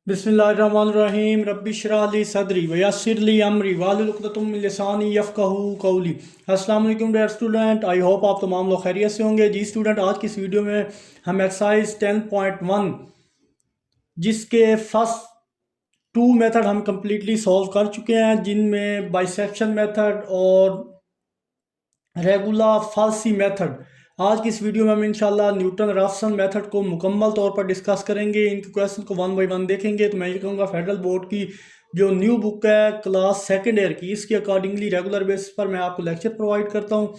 बिस्मिल्लाहिर्रहमानिर्रहीम रब्बि इश्रह ली सदरी व यस्सिर ली अमरी वाहलुल उक़दतम मिन लिसानी यफ़क़हू क़ौली। अस्सलाम वालेकुम डियर स्टूडेंट, आई होप आप तमाम लोग खैरियत से होंगे। जी स्टूडेंट, आज की इस वीडियो में हम एक्सरसाइज 10.1 जिसके फर्स्ट टू मेथड हम कम्प्लीटली सॉल्व कर चुके हैं, जिनमें बाइसेक्शन मेथड और रेगुलर फाल्सी मेथड। आज की इस वीडियो में हम इंशाल्लाह न्यूटन राफसन मेथड को मुकम्मल तौर पर डिस्कस करेंगे। इनके क्वेश्चन को वन बाय वन देखेंगे। तो मैं ये कहूँगा फेडरल बोर्ड की जो न्यू बुक है क्लास सेकेंड ईयर की, इसके अकॉर्डिंगली रेगुलर बेसिस पर मैं आपको लेक्चर प्रोवाइड करता हूँ।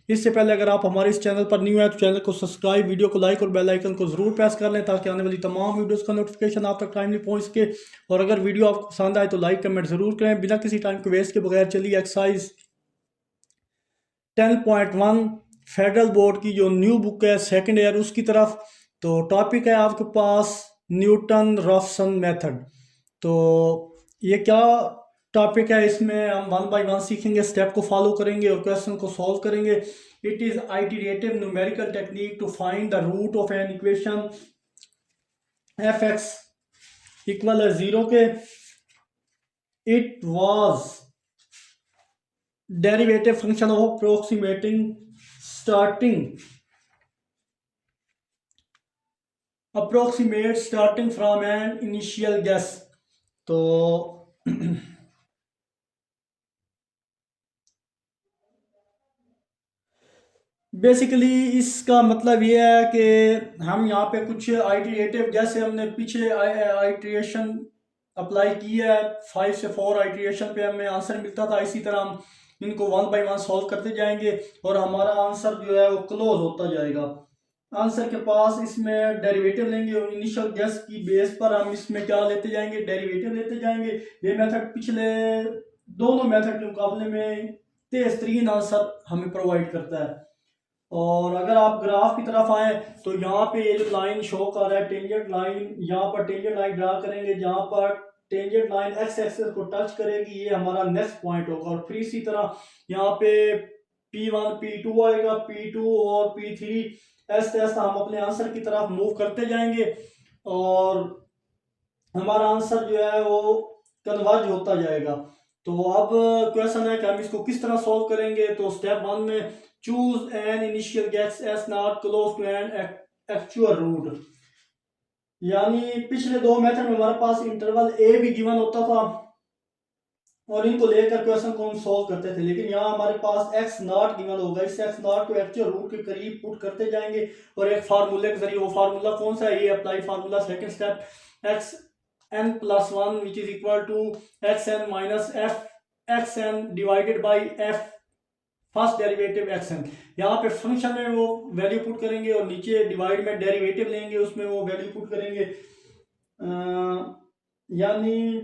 इससे पहले अगर आप हमारे इस चैनल पर न्यू है तो चैनल को सब्सक्राइब, वीडियो को लाइक और बेल आइकन को ज़रूर प्रेस कर लें ताकि आने वाली तमाम वीडियोस का नोटिफिकेशन आप तक टाइमली पहुँच सके। और अगर वीडियो आपको पसंद आए तो लाइक कमेंट ज़रूर करें। बिना किसी टाइम को वेस्ट के बगैर चलिए एक्सरसाइज 10.1 फेडरल बोर्ड की जो न्यू बुक है सेकेंड ईयर उसकी तरफ। तो टॉपिक है आपके पास न्यूटन राफसन मेथड। तो ये क्या टॉपिक है, इसमें हम वन बाय वन सीखेंगे, स्टेप को फॉलो करेंगे और क्वेश्चन को सॉल्व करेंगे। It is iterative numerical technique to find the root of an equation f x equal है 0 के। It was derivative function of approximate starting from an initial guess। तो basically इसका मतलब ये है कि हम यहाँ पे कुछ आइटरेटिव, जैसे हमने पीछे आइट्रेशन अप्लाई की है, 5 से 4 आइट्रेशन पे हमें आंसर मिलता था, इसी तरह हम इनको वन बाय वन सॉल्व करते जाएंगे और हमारा आंसर जो है वो क्लोज होता जाएगा। आंसर के पास इसमें डेरिवेटिव लेंगे और इनिशियल गेस की बेस पर हम इसमें क्या लेते जाएंगे, डेरिवेटिव लेते जाएंगे। ये मेथड पिछले दोनों मेथड के मुकाबले में तेज तरीन आंसर हमें प्रोवाइड करता है। और अगर आप ग्राफ की तरफ आए तो यहाँ पे ये जो लाइन शो कर रहा है टेंजेंट लाइन, यहाँ पर टेंजेंट लाइन ड्रा करेंगे, जहाँ पर टेंजेंट लाइन एक्स एक्सिस को टच करेगी, ये हमारा नेक्स्ट पॉइंट होगा। और फिर इसी तरह यहाँ पे P1 P2 आएगा, P2 और P3 ऐसे ऐसे हम अपने आंसर की तरफ मूव करते जाएंगे और हमारा आंसर जो है वो कन्वर्ज होता जाएगा। तो अब क्वेश्चन है कि हम इसको किस तरह सॉल्व करेंगे। तो स्टेप वन में choose an initial guess as naught close to an actual root. यानी पिछले दो मेथड में हमारे पास इंटरवल ए भी गिवन होता था और इनको लेकर क्वेश्चन को हम सॉल्व करते थे, लेकिन यहाँ हमारे पास एक्स नॉट गिवन होगा। इस एक्स नॉट को एक्चुअल रूट के करीब पुट करते जाएंगे और एक फार्मूले के जरिए, वो फार्मूला कौन सा है, ये apply formula second step, x n plus one which is equal to x n minus f x n divided by f first derivative x n. यहाँ पे फंक्शन में वो वैल्यू पुट करेंगे और नीचे डिवाइड में डेरिवेटिव लेंगे, उसमें वो वैल्यू पुट करेंगे। यानी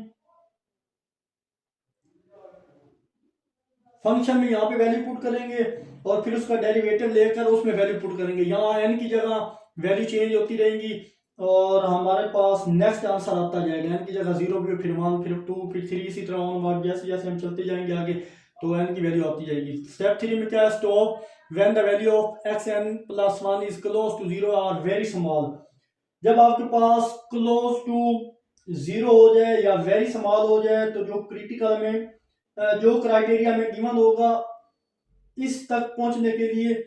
फंक्शन में यहाँ पे वैल्यू पुट करेंगे और फिर उसका डेरिवेटिव लेकर उसमें वैल्यू पुट करेंगे। यहाँ एन की जगह वैल्यू चेंज होती रहेंगी और हमारे पास नेक्स्ट आंसर आता जाएगा। एन की जगह 0 भी, फिर 1, फिर 2, फिर 3, इसी तरह ऑन। जैसे जैसे हम चलते जाएंगे आगे तो एन की वैल्यू आती जाएगी। स्टेप 3 में क्या है, stop when the value of x n plus 1 is close to 0 और वेरी स्मॉल। जब आपके पास क्लोज टू 0 हो जाए या वेरी स्मॉल हो जाए तो जो क्रिटिकल में जो क्राइटेरिया में गिवन होगा, इस तक पहुंचने के लिए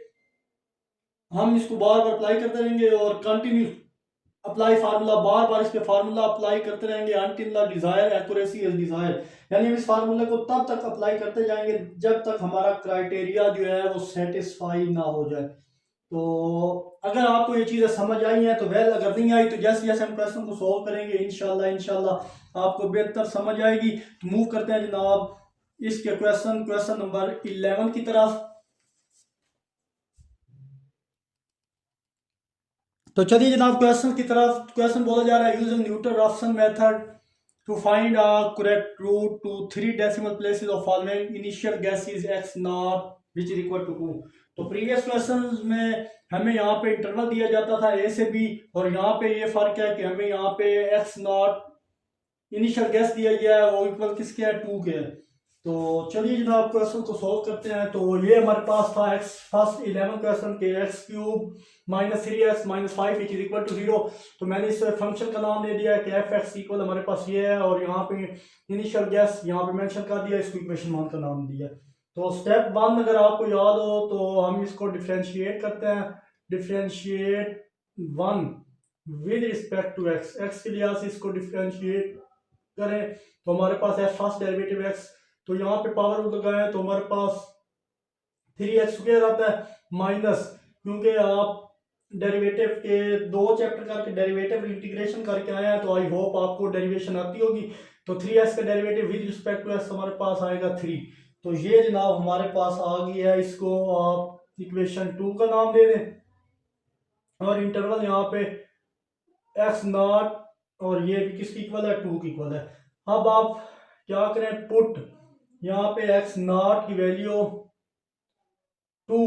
हम इसको बार बार अप्लाई करते रहेंगे और कंटिन्यू अप्लाई फार्मूला, बार बार इस पे फार्मूला अप्लाई करते रहेंगे until the desire accuracy is desire. यानी हम इस फार्मूले को तब तक अप्लाई करते जाएंगे जब तक हमारा क्राइटेरिया जो है वो सेटिस्फाई ना हो जाए। तो अगर आपको ये चीज़ें समझ आई हैं तो वेल, अगर नहीं आई तो जैसे जैसे हम क्वेश्चन को सॉल्व करेंगे इंशाल्लाह आपको बेहतर समझ आएगी। तो मूव करते हैं जनाब इसके क्वेश्चन नंबर 11 की तरफ। तो चलिए जनाब क्वेश्चन की तरफ। क्वेश्चन बोला जा रहा है using Newton Raphson method to find a correct root to 3 decimal places of following initial guess is x naught which is equal to 2। तो प्रीवियस क्वेश्चन में हमें यहाँ पे इंटरवल दिया जाता था ए से बी और यहाँ पे ये फर्क है कि हमें यहाँ पे एक्स नॉट इनिशियल गेस दिया गया है, वो इक्वल किसके है, 2 के है। तो चलिए जनाब क्वेश्चन को सॉल्व करते हैं। तो ये हमारे पास था एक्स फर्स्ट 11 क्वेश्चन के x cube minus 3x minus 5 is equal to 0। तो मैंने इस फंक्शन का नाम दे दिया है कि एफ एक्स इक्वल हमारे पास ये है, और यहाँ पे इनिशियल गैस यहाँ पे मेंशन कर दिया, इसको इक्वेशन 1 का नाम दिया। तो स्टेप 1 अगर आपको याद हो तो हम इसको डिफ्रेंशिएट करते हैं। Differentiate 1 with respect to x, x के लिहाज से इसको डिफ्रेंशिएट करें तो हमारे पास है फर्स्ट डेरिवेटिव एक्स। तो यहाँ पे पावर लगाए तो हमारे पास 3x² आता है माइनस, क्योंकि आप डेरिवेटिव के 2 चैप्टर करके डेरिवेटिव इंटीग्रेशन करके आए हैं तो आई होप आपको डेरिवेशन आती होगी। तो 3x का derivative with respect to x हमारे पास आएगा 3। तो ये जनाब हमारे पास आ गई है, इसको आप इक्वेशन 2 का नाम दे दें, और इंटरवल यहाँ पे एक्स नॉट, और ये भी किसकी इक्वल है, 2 की इक्वल है। अब आप क्या करें, पुट यहाँ पे एक्स नॉट की वैल्यू 2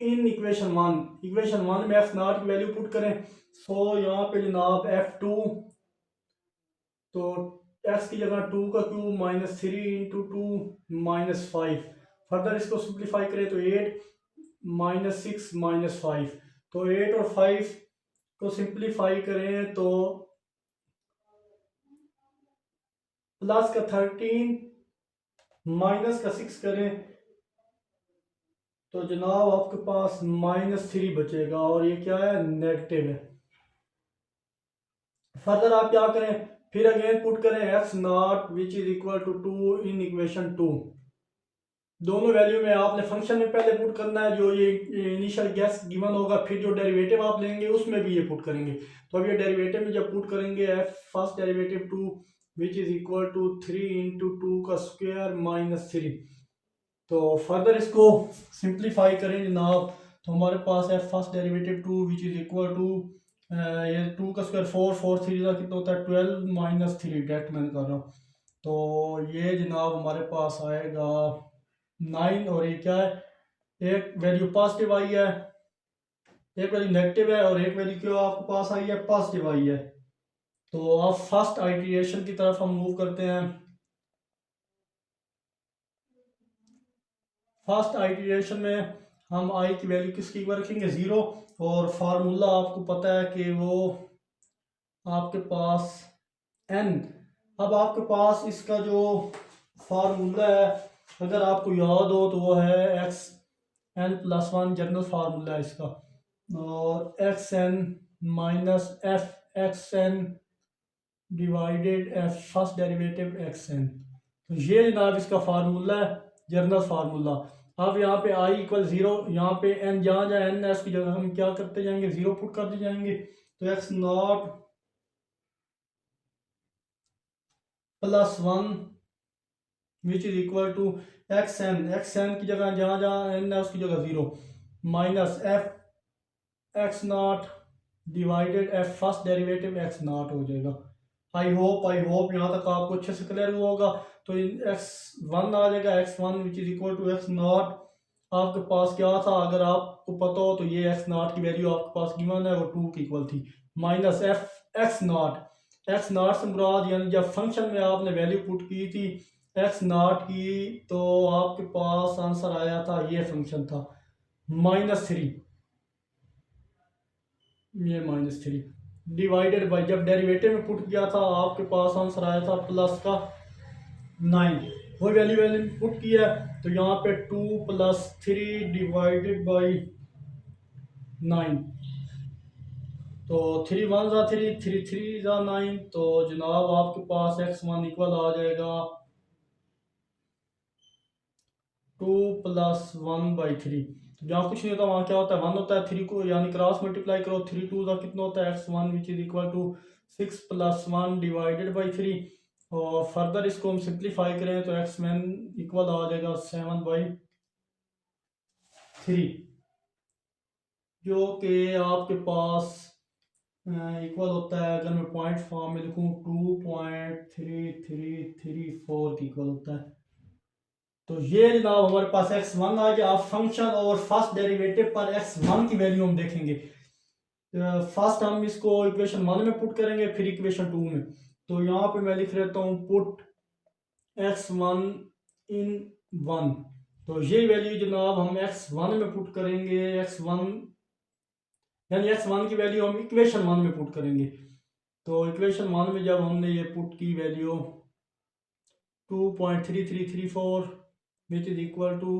इन इक्वेशन 1, इक्वेशन 1 में एक्स नॉट की वैल्यू पुट करें। सो यहाँ पे जनाब f2, तो x की जगह 2 का cube minus 3 into 2 minus 5। Further इसको सिंप्लीफाई करें तो 8 माइनस 6 माइनस 5। तो 8 और 5 को सिंप्लीफाई करें तो प्लस का 13 माइनस का 6 करें तो जनाब आपके पास -3 बचेगा, और ये क्या है, नेगेटिव है। फर्दर आप क्या करें, फिर अगेन पुट करें x naught which is equal to 2 in equation 2। दोनों वैल्यू में आपने फंक्शन में पहले पुट करना है जो ये इनिशियल गैस गिवन होगा, फिर जो डेरिवेटिव आप लेंगे उसमें भी ये पुट करेंगे। तो अब ये डेरिवेटिव में जब पुट करेंगे f first derivative 2 which is equal to 3 into 2 का स्क्वायर माइनस 3। तो फर्दर इसको सिंप्लीफाई करें जनाब तो हमारे पास है first derivative 2 which is equal to ये 2 का स्क्वायर 4, 4 3 का कितना होता है 12 माइनस 3, डायरेक्ट मैंने कर रहा हूँ। तो ये जनाब हमारे पास आएगा 9, और ये क्या है, एक वैल्यू पॉजिटिव आई है, एक वैल्यू नेगेटिव है, और एक वैल्यू क्यों आपके पास आई है, पॉजिटिव आई है। तो अब फर्स्ट आइट्रिएशन की तरफ हम मूव करते हैं। फर्स्ट आइट्रिएशन में हम आई की वैल्यू किसकी इक्वल रखेंगे, 0, और फार्मूला आपको पता है कि वो आपके पास n। अब आपके पास इसका जो फार्मूला है अगर आपको याद हो तो वो है x n plus 1, general formula है इसका, और x n minus f x n divided f first derivative x n. तो ये जनाब इसका फार्मूला है, जनरल फार्मूला। अब यहाँ पे आई इक्वल 0, यहाँ पे एन जहाँ जहाँ एन है उसकी जगह हम क्या करते जाएंगे, 0 पुट करते जाएंगे। तो x naught plus 1 which is equal to x n की जगह जहाँ जहाँ एन है उसकी जगह 0 minus f x naught divided f first derivative x naught हो जाएगा। आई होप यहाँ तक आपको अच्छे से क्लियर हुआ होगा। तो एक्स वन आ जाएगा, x one which is equal to x naught. आपके पास क्या था, अगर आपको पता हो तो ये एक्स नॉट की वैल्यू आपके पास गिवन है वो 2 की इक्वल थी, माइनस एफ एक्स नॉट से मुराद यानी जब फंक्शन में आपने वैल्यू पुट की थी एक्स नॉट की तो आपके पास आंसर आया था, ये फंक्शन था -3, ये -3 डिवाइडेड बाई जब डेरिवेटिव में पुट किया था आपके पास आंसर आया था प्लस का 9। वो वैल्यू पुट किया तो यहाँ पे 2 + 3 डिवाइडेड बाई 9, तो 3 1 ज़ा 3, 3 3 ज़ा 9। तो जनाब आपके पास x1 इक्वल आ जाएगा 2 + 1/3। जहाँ कुछ नहीं होता वहाँ क्या होता है, 1 होता है, 3 को यानी क्रॉस मल्टीप्लाई करो, 3 2 का कितना होता है x1 which is equal to 6 + 1 divided by 3। और फर्दर इसको हम सिंप्लीफाई करें तो x1 इक्वल आ जाएगा 7/3, जो कि आपके पास इक्वल होता है, अगर मैं पॉइंट फॉर्म में लिखूँ 2.3334 की इक्वल होता है। तो ये जनाब हमारे पास x1 आ गया। आप फंक्शन और फर्स्ट डेरिवेटिव पर x1 की वैल्यू हम देखेंगे। फर्स्ट हम इसको इक्वेशन 1 में पुट करेंगे, फिर इक्वेशन 2 में। तो यहाँ पे मैं लिख लेता हूँ पुट x1 इन 1। तो ये वैल्यू जनाब हम x1 में पुट करेंगे, x1 यानी x1 की वैल्यू हम इक्वेशन 1 में पुट करेंगे। तो इक्वेशन 1 में जब हमने ये पुट की value 2.3334 which is equal to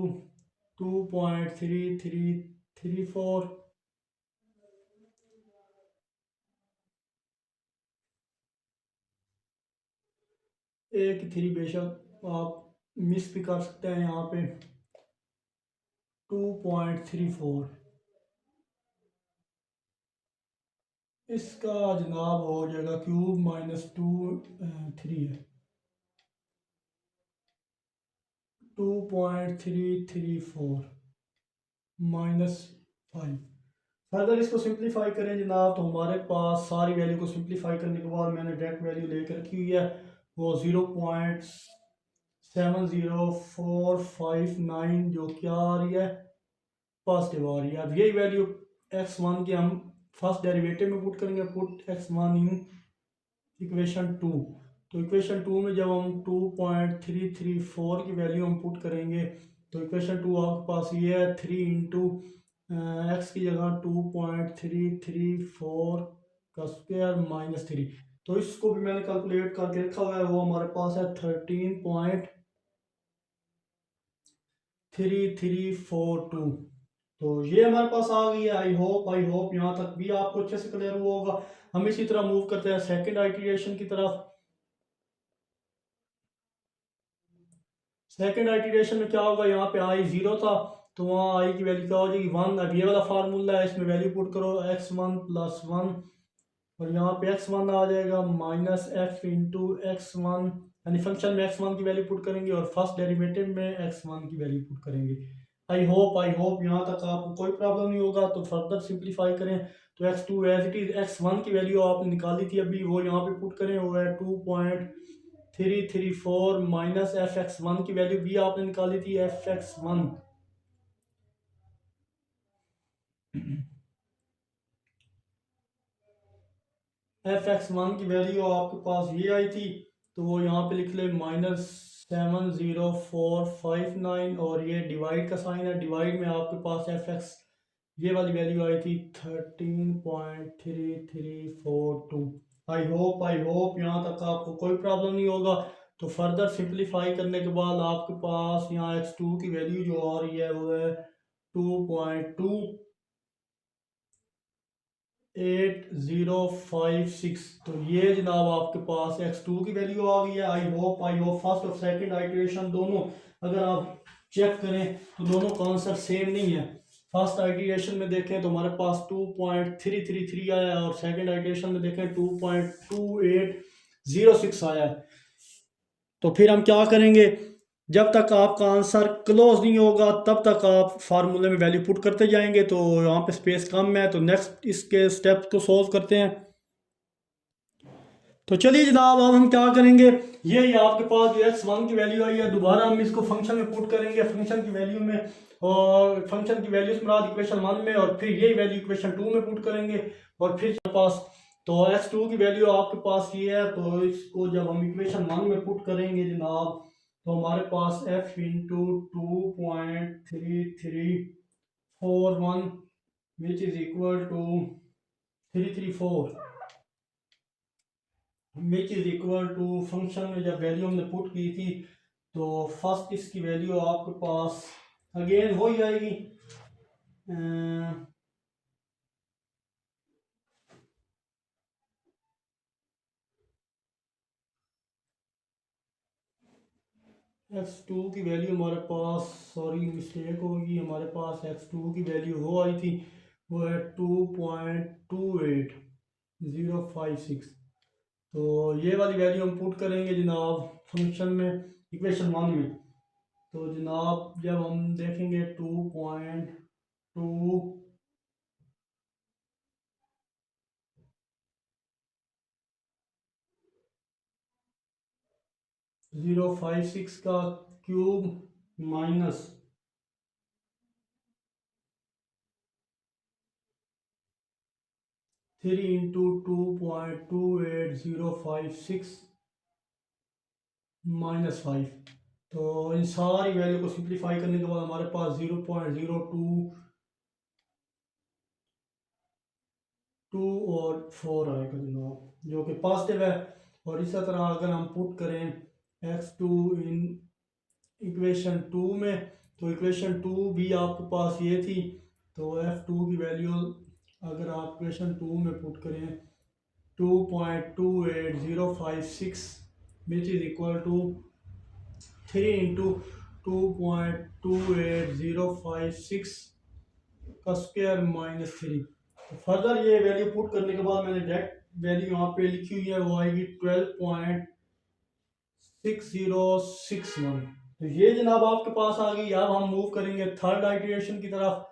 2.3334, एक 3 बेशक आप मिस भी कर सकते हैं यहाँ पे, 2.34 इसका जनाब हो जाएगा क्यूब माइनस 3 है 2.334 -5। फर्दर इसको सिंप्लीफाई करें जनाब, तो हमारे पास सारी वैल्यू को सिंप्लीफाई करने के बाद मैंने डायरेक्ट वैल्यू लेकर रखी हुई है, वो 0.70459 जो क्या आ रही है, पॉजिटिव आ रही है। अब यही वैल्यू x1 की हम फर्स्ट डेरिवेटिव में पुट करेंगे, पुट x1 इन इक्वेशन 2। तो इक्वेशन 2 में जब हम 2.334 की वैल्यू हम पुट करेंगे, तो इक्वेशन 2 आपके पास ये है 3 इंटू एक्स की जगह 2.334 का स्क्वायर -3। तो इसको भी मैंने कैलकुलेट करके रखा हुआ है, वो हमारे पास है 13.3342। तो ये हमारे पास आ गई है। आई होप यहाँ तक भी आपको अच्छे से क्लियर हुआ होगा। हम इसी तरह मूव करते हैं सेकंड आइटरेशन की तरफ। सेकंड आइटरेशन में क्या होगा, यहाँ पे आई 0 था, तो वहाँ आई की वैल्यू क्या हो जाएगी 1। अब ये वाला फार्मूला है, इसमें वैल्यू पुट करो x1 + 1, और यहाँ पे x1 आ जाएगा -f इंटू x1, यानी फंक्शन में x1 की वैल्यू पुट करेंगे और फर्स्ट डेरिवेटिव में x1 की वैल्यू पुट करेंगे। आई होप यहाँ तक आपको कोई प्रॉब्लम नहीं होगा। तो फर्दर सिंप्लीफाई करें, तो x2 as it is, x1 की वैल्यू आपने निकाली थी अभी, वो यहाँ पे पुट करें, वो है 2.334 -f(x1) की वैल्यू भी आपने निकाली थी, f(x1) f(x1) की वैल्यू आपके पास ये आई थी, तो वो यहाँ पे लिख ले -70459, और ये डिवाइड का साइन है, डिवाइड में आपके पास fx ये वाली वैल्यू आई थी 13.3342। आई होप यहाँ तक आपको कोई प्रॉब्लम नहीं होगा। तो फर्दर सिंप्लीफाई करने के बाद आपके पास यहाँ x2 की वैल्यू जो आ रही है वो है 2.2856। तो ये जनाब आपके पास x2 की वैल्यू आ गई है। आई होप फर्स्ट और सेकंड आइटरेशन दोनों अगर आप चेक करें तो दोनों का आंसर सेम नहीं है। फर्स्ट आइटरेशन में देखें तो हमारे पास 2.333 आया है, और सेकंड आइटरेशन में देखें 2.2806 आया है। तो फिर हम क्या करेंगे, जब तक आपका आंसर क्लोज नहीं होगा तब तक आप फार्मूले में वैल्यू पुट करते जाएंगे। तो यहाँ पे स्पेस कम है, तो नेक्स्ट इसके स्टेप को सोल्व करते हैं। तो चलिए जनाब, अब हम क्या करेंगे, ये आपके पास जो x1 की वैल्यू आई है, दोबारा हम इसको फंक्शन में पुट करेंगे, फंक्शन की वैल्यू में, और फंक्शन की वैल्यू से मुराद इक्वेशन 1 में, और फिर यही वैल्यू इक्वेशन 2 में पुट करेंगे, और फिर पास तो x2 की वैल्यू आपके पास ये है, तो इसको जब हम इक्वेशन 1 में पुट करेंगे जनाब, तो हमारे पास f into 2.3341 which is equal to 334 which is equal to, function में जब वैल्यू हमने पुट की थी, तो फर्स्ट इसकी वैल्यू आपके पास अगेन वही आएगी, x2 की वैल्यू हमारे पास, सॉरी मिस्टेक होगी, हमारे पास x2 की वैल्यू वो आई थी, वो है 2.28056। तो ये वाली वैल्यू हम पुट करेंगे जनाब फंक्शन में, इक्वेशन 1 में। तो जनाब जब हम देखेंगे 2.056 का क्यूब माइनस 3 इंटू 2.28056 -5। तो इन सारी वैल्यू को सिंप्लीफाई करने के बाद हमारे पास 0.02 और 4 आएगा जनाब, जो कि पॉजिटिव है। और इसी तरह अगर हम पुट करें x2 इन इक्वेशन 2 में, तो इक्वेशन 2 भी आपके पास ये थी, तो f2 की वैल्यू अगर आप इक्वेशन 2 में पुट करें 2.28056 which is equal to 3 into 2.28056 का स्क्वायर माइनस 3। तो फर्दर ये वैल्यू पुट करने के बाद मैंने डायरेक्ट वैल्यू यहाँ पे लिखी हुई है, वो आएगी 12.6061। तो ये जनाब आपके पास आ गई। अब हम मूव करेंगे थर्ड आइट्रेशन की तरफ।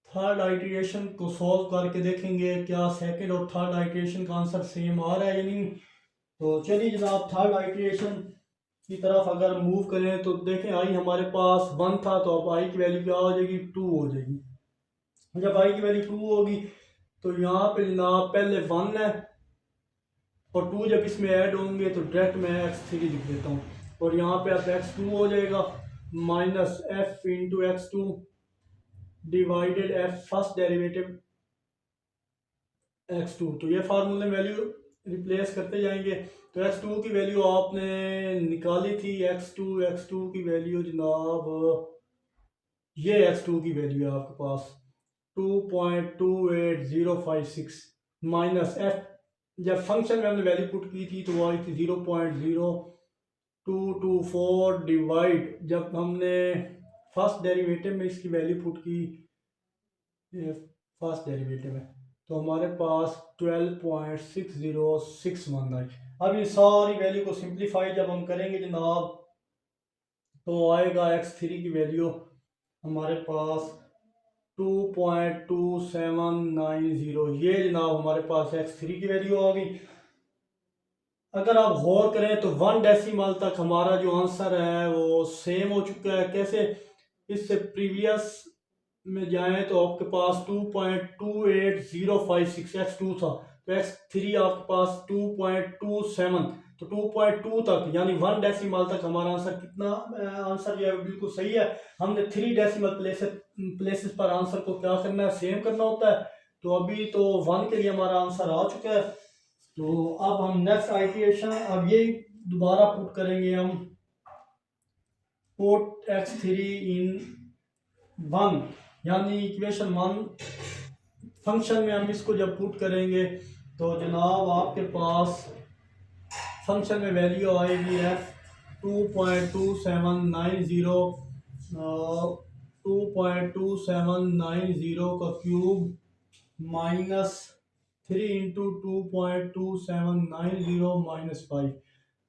थर्ड आइट्रेशन को सॉल्व करके देखेंगे क्या सेकंड और थर्ड आइट्रेशन का आंसर सेम आ रहा है या नहीं। तो चलिए जनाब थर्ड आइट्रेशन की तरफ अगर मूव करें तो देखें आई हमारे पास 1 था, तो अब आई की वैल्यू क्या हो जाएगी, 2 हो जाएगी। जब आई की वैल्यू 2 होगी तो यहाँ पे जनाब पहले 1 है और 2 जब इसमें ऐड होंगे तो डायरेक्ट मैं x3 लिख देता हूँ, और यहाँ पे अब x2 हो जाएगा minus f into x2 divided f first derivative x2। तो ये फार्मूले में वैल्यू रिप्लेस करते जाएंगे। तो x2 की वैल्यू आपने निकाली थी, x2 की वैल्यू जनाब ये x2 की वैल्यू है आपके पास 2.28056 माइनस f, जब फंक्शन में हमने वैल्यू पुट की थी तो वो आई थी 0.0224 डिवाइड, जब हमने फर्स्ट डेरिवेटिव में इसकी वैल्यू पुट की फर्स्ट डेरिवेटिव में, तो हमारे पास 12.6061 आई। अब ये सारी वैल्यू को सिंप्लीफाई जब हम करेंगे जनाब तो आएगा x3 की वैल्यू हमारे पास 2.2790। ये जनाब हमारे पास x3 की वैल्यू आ गई। अगर आप गौर करें तो 1 डेसिमल तक हमारा जो आंसर है वो सेम हो चुका है। कैसे, इससे प्रीवियस में जाएं तो आपके पास 2.28056 x2 था, तो x3 आपके पास 2.27, तो 2.2 तक यानी 1 डेसिमल तक हमारा आंसर कितना आंसर जो है बिल्कुल सही है। हमने 3 डेसिमल प्लेसेस पर आंसर को क्या करना है, सेम करना होता है। तो अभी तो 1 के लिए हमारा आंसर आ चुका है। तो अब हम नेक्स्ट आइट्रेशन अब ये दोबारा पुट करेंगे, हम पुट x3 इन 1 यानी इक्वेशन 1 फंक्शन में हम इसको जब पुट करेंगे तो जनाब आपके पास फंक्शन में वैल्यू आएगी f 2.2790 2.2790 का क्यूब माइनस 3 इंटू 2.2790 माइनस 5।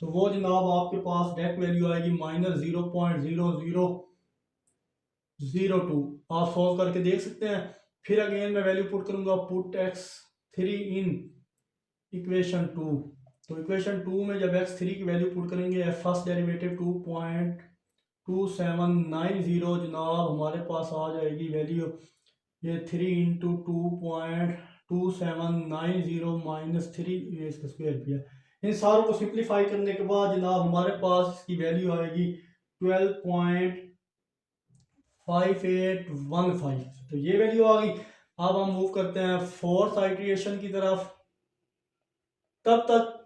तो वो जनाब आपके पास डायरेक्ट वैल्यू आएगी माइनस 0.0002। आप सॉल्व करके देख सकते हैं। फिर अगेन मैं वैल्यू पुट करूंगा, पुट x3 इन इक्वेशन 2। तो इक्वेशन 2 में जब x3 की वैल्यू पुट करेंगे फर्स्ट डेरिवेटिव 2.2790 जनाब हमारे पास आ जाएगी वैल्यू ये 3 इंटू 2.2790 माइनस 3, ये इसका स्क्वायर किया। इन सारों को सिंप्लीफाई करने के बाद जनाब हमारे पास इसकी वैल्यू आएगी 12.5815। तो ये वैल्यू आ गई। अब हम मूव करते हैं फोर्थ आइट्रेशन की तरफ। तब तक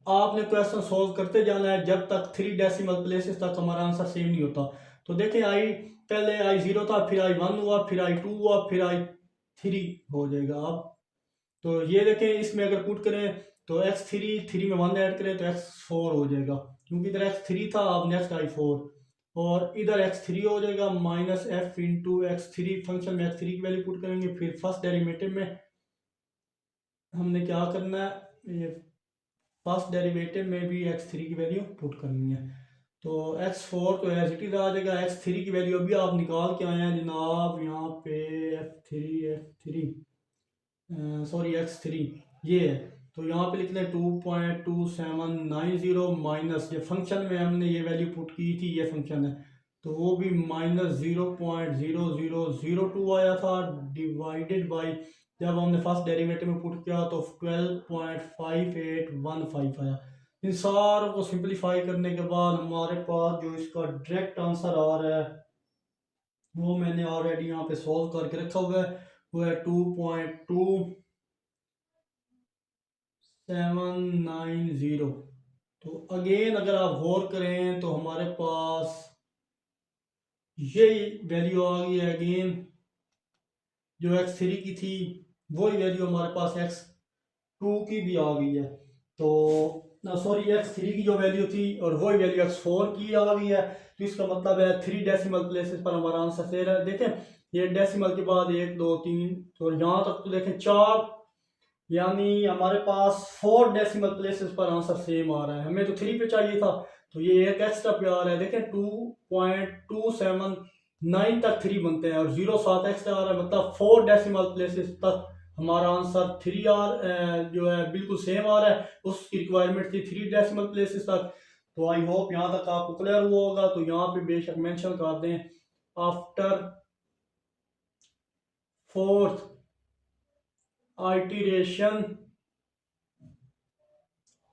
आपने क्वेश्चन सॉल्व करते जाना है जब तक 3 डेसिमल प्लेसेस तक हमारा आंसर सेम नहीं होता। तो देखें आई पहले i0 था, फिर i1 हुआ, फिर i2 हुआ, फिर i3 हो जाएगा। अब तो ये देखें इसमें अगर पुट करें तो x3 में 1 ऐड करें तो x4 हो जाएगा, क्योंकि इधर x3 था। अब नेक्स्ट i4 और इधर x3 हो जाएगा minus f into x3। Function में x3 की वैल्यू पुट करेंगे, फिर फर्स्ट डेरिवेटिव में हमने क्या करना है, ये फर्स्ट डेरिवेटिव में भी x3 की वैल्यू पुट करनी है। तो x4 तो एज इट इज आ जाएगा। x3 की वैल्यू अभी आप निकाल के आए हैं जनाब, यहाँ पे x3 ये है। तो यहाँ पे लिख लें 2.2790 माइनस ये फंक्शन में हमने ये वैल्यू पुट की थी, ये फंक्शन है, तो वो भी माइनस 0.0002 आया था डिवाइडेड बाई जब हमने फर्स्ट डेरिवेटिव में पुट किया तो 12.5815 आया। इन सारों को सिंपलीफाई करने के बाद हमारे पास जो इसका डायरेक्ट आंसर आ रहा है वो मैंने ऑलरेडी यहाँ पे सॉल्व करके रखा हुआ है, वो है 2.2790। तो अगेन अगर आप गौर करें तो हमारे पास यही वैल्यू आ गई है अगेन, जो x3 की थी वही वैल्यू हमारे पास x2 की भी आ गई है। तो सॉरी x3 की जो वैल्यू थी और वही वैल्यू x4 की आ गई है। तो इसका मतलब है 3 डेसिमल प्लेसेस पर हमारा आंसर सही है। देखें ये डेसिमल के बाद 1 2 3 तो यहाँ तक तो देखें 4, यानी हमारे पास 4 डेसिमल प्लेसेस पर आंसर सेम आ रहा है। हमें तो 3 पे चाहिए था, तो ये एक एक्स्ट्रा पे आ रहा है। देखें 2.279 तक 3 बनते हैं और 0 7 एक्स्ट्रा आ रहा है, मतलब 4 डेसिमल प्लेसेस तक हमारा आंसर 3 जो है बिल्कुल सेम आ रहा है। उसकी रिक्वायरमेंट थी 3 डेसिमल प्लेसेस तक। तो आई होप यहाँ तक आपको क्लियर हुआ होगा। तो यहाँ पे बेशक मेंशन कर दें after 4th iteration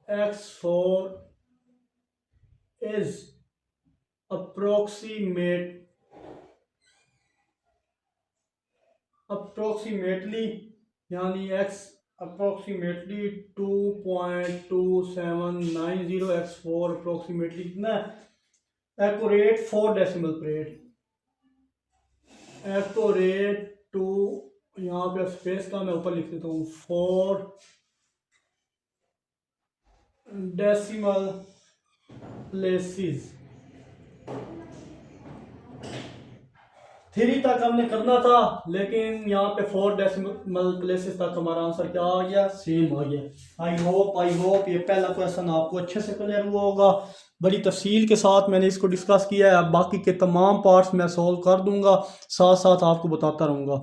x4 is approximately यानी x approximately 2.2790 x4 approximately कितना accurate 4 decimal plate accurate to, यहाँ पे स्पेस का मैं ऊपर लिख देता हूँ 4 decimal places। 3 तक हमने करना था लेकिन यहाँ पे 4 डेसिमल प्लेसेस तक हमारा आंसर क्या आ गया, सेम आ गया। आई होप ये पहला क्वेश्चन आपको अच्छे से क्लियर हुआ होगा। बड़ी तफसील के साथ मैंने इसको डिस्कस किया है। अब बाकी के तमाम पार्ट्स मैं सॉल्व कर दूंगा, साथ साथ आपको बताता रहूँगा।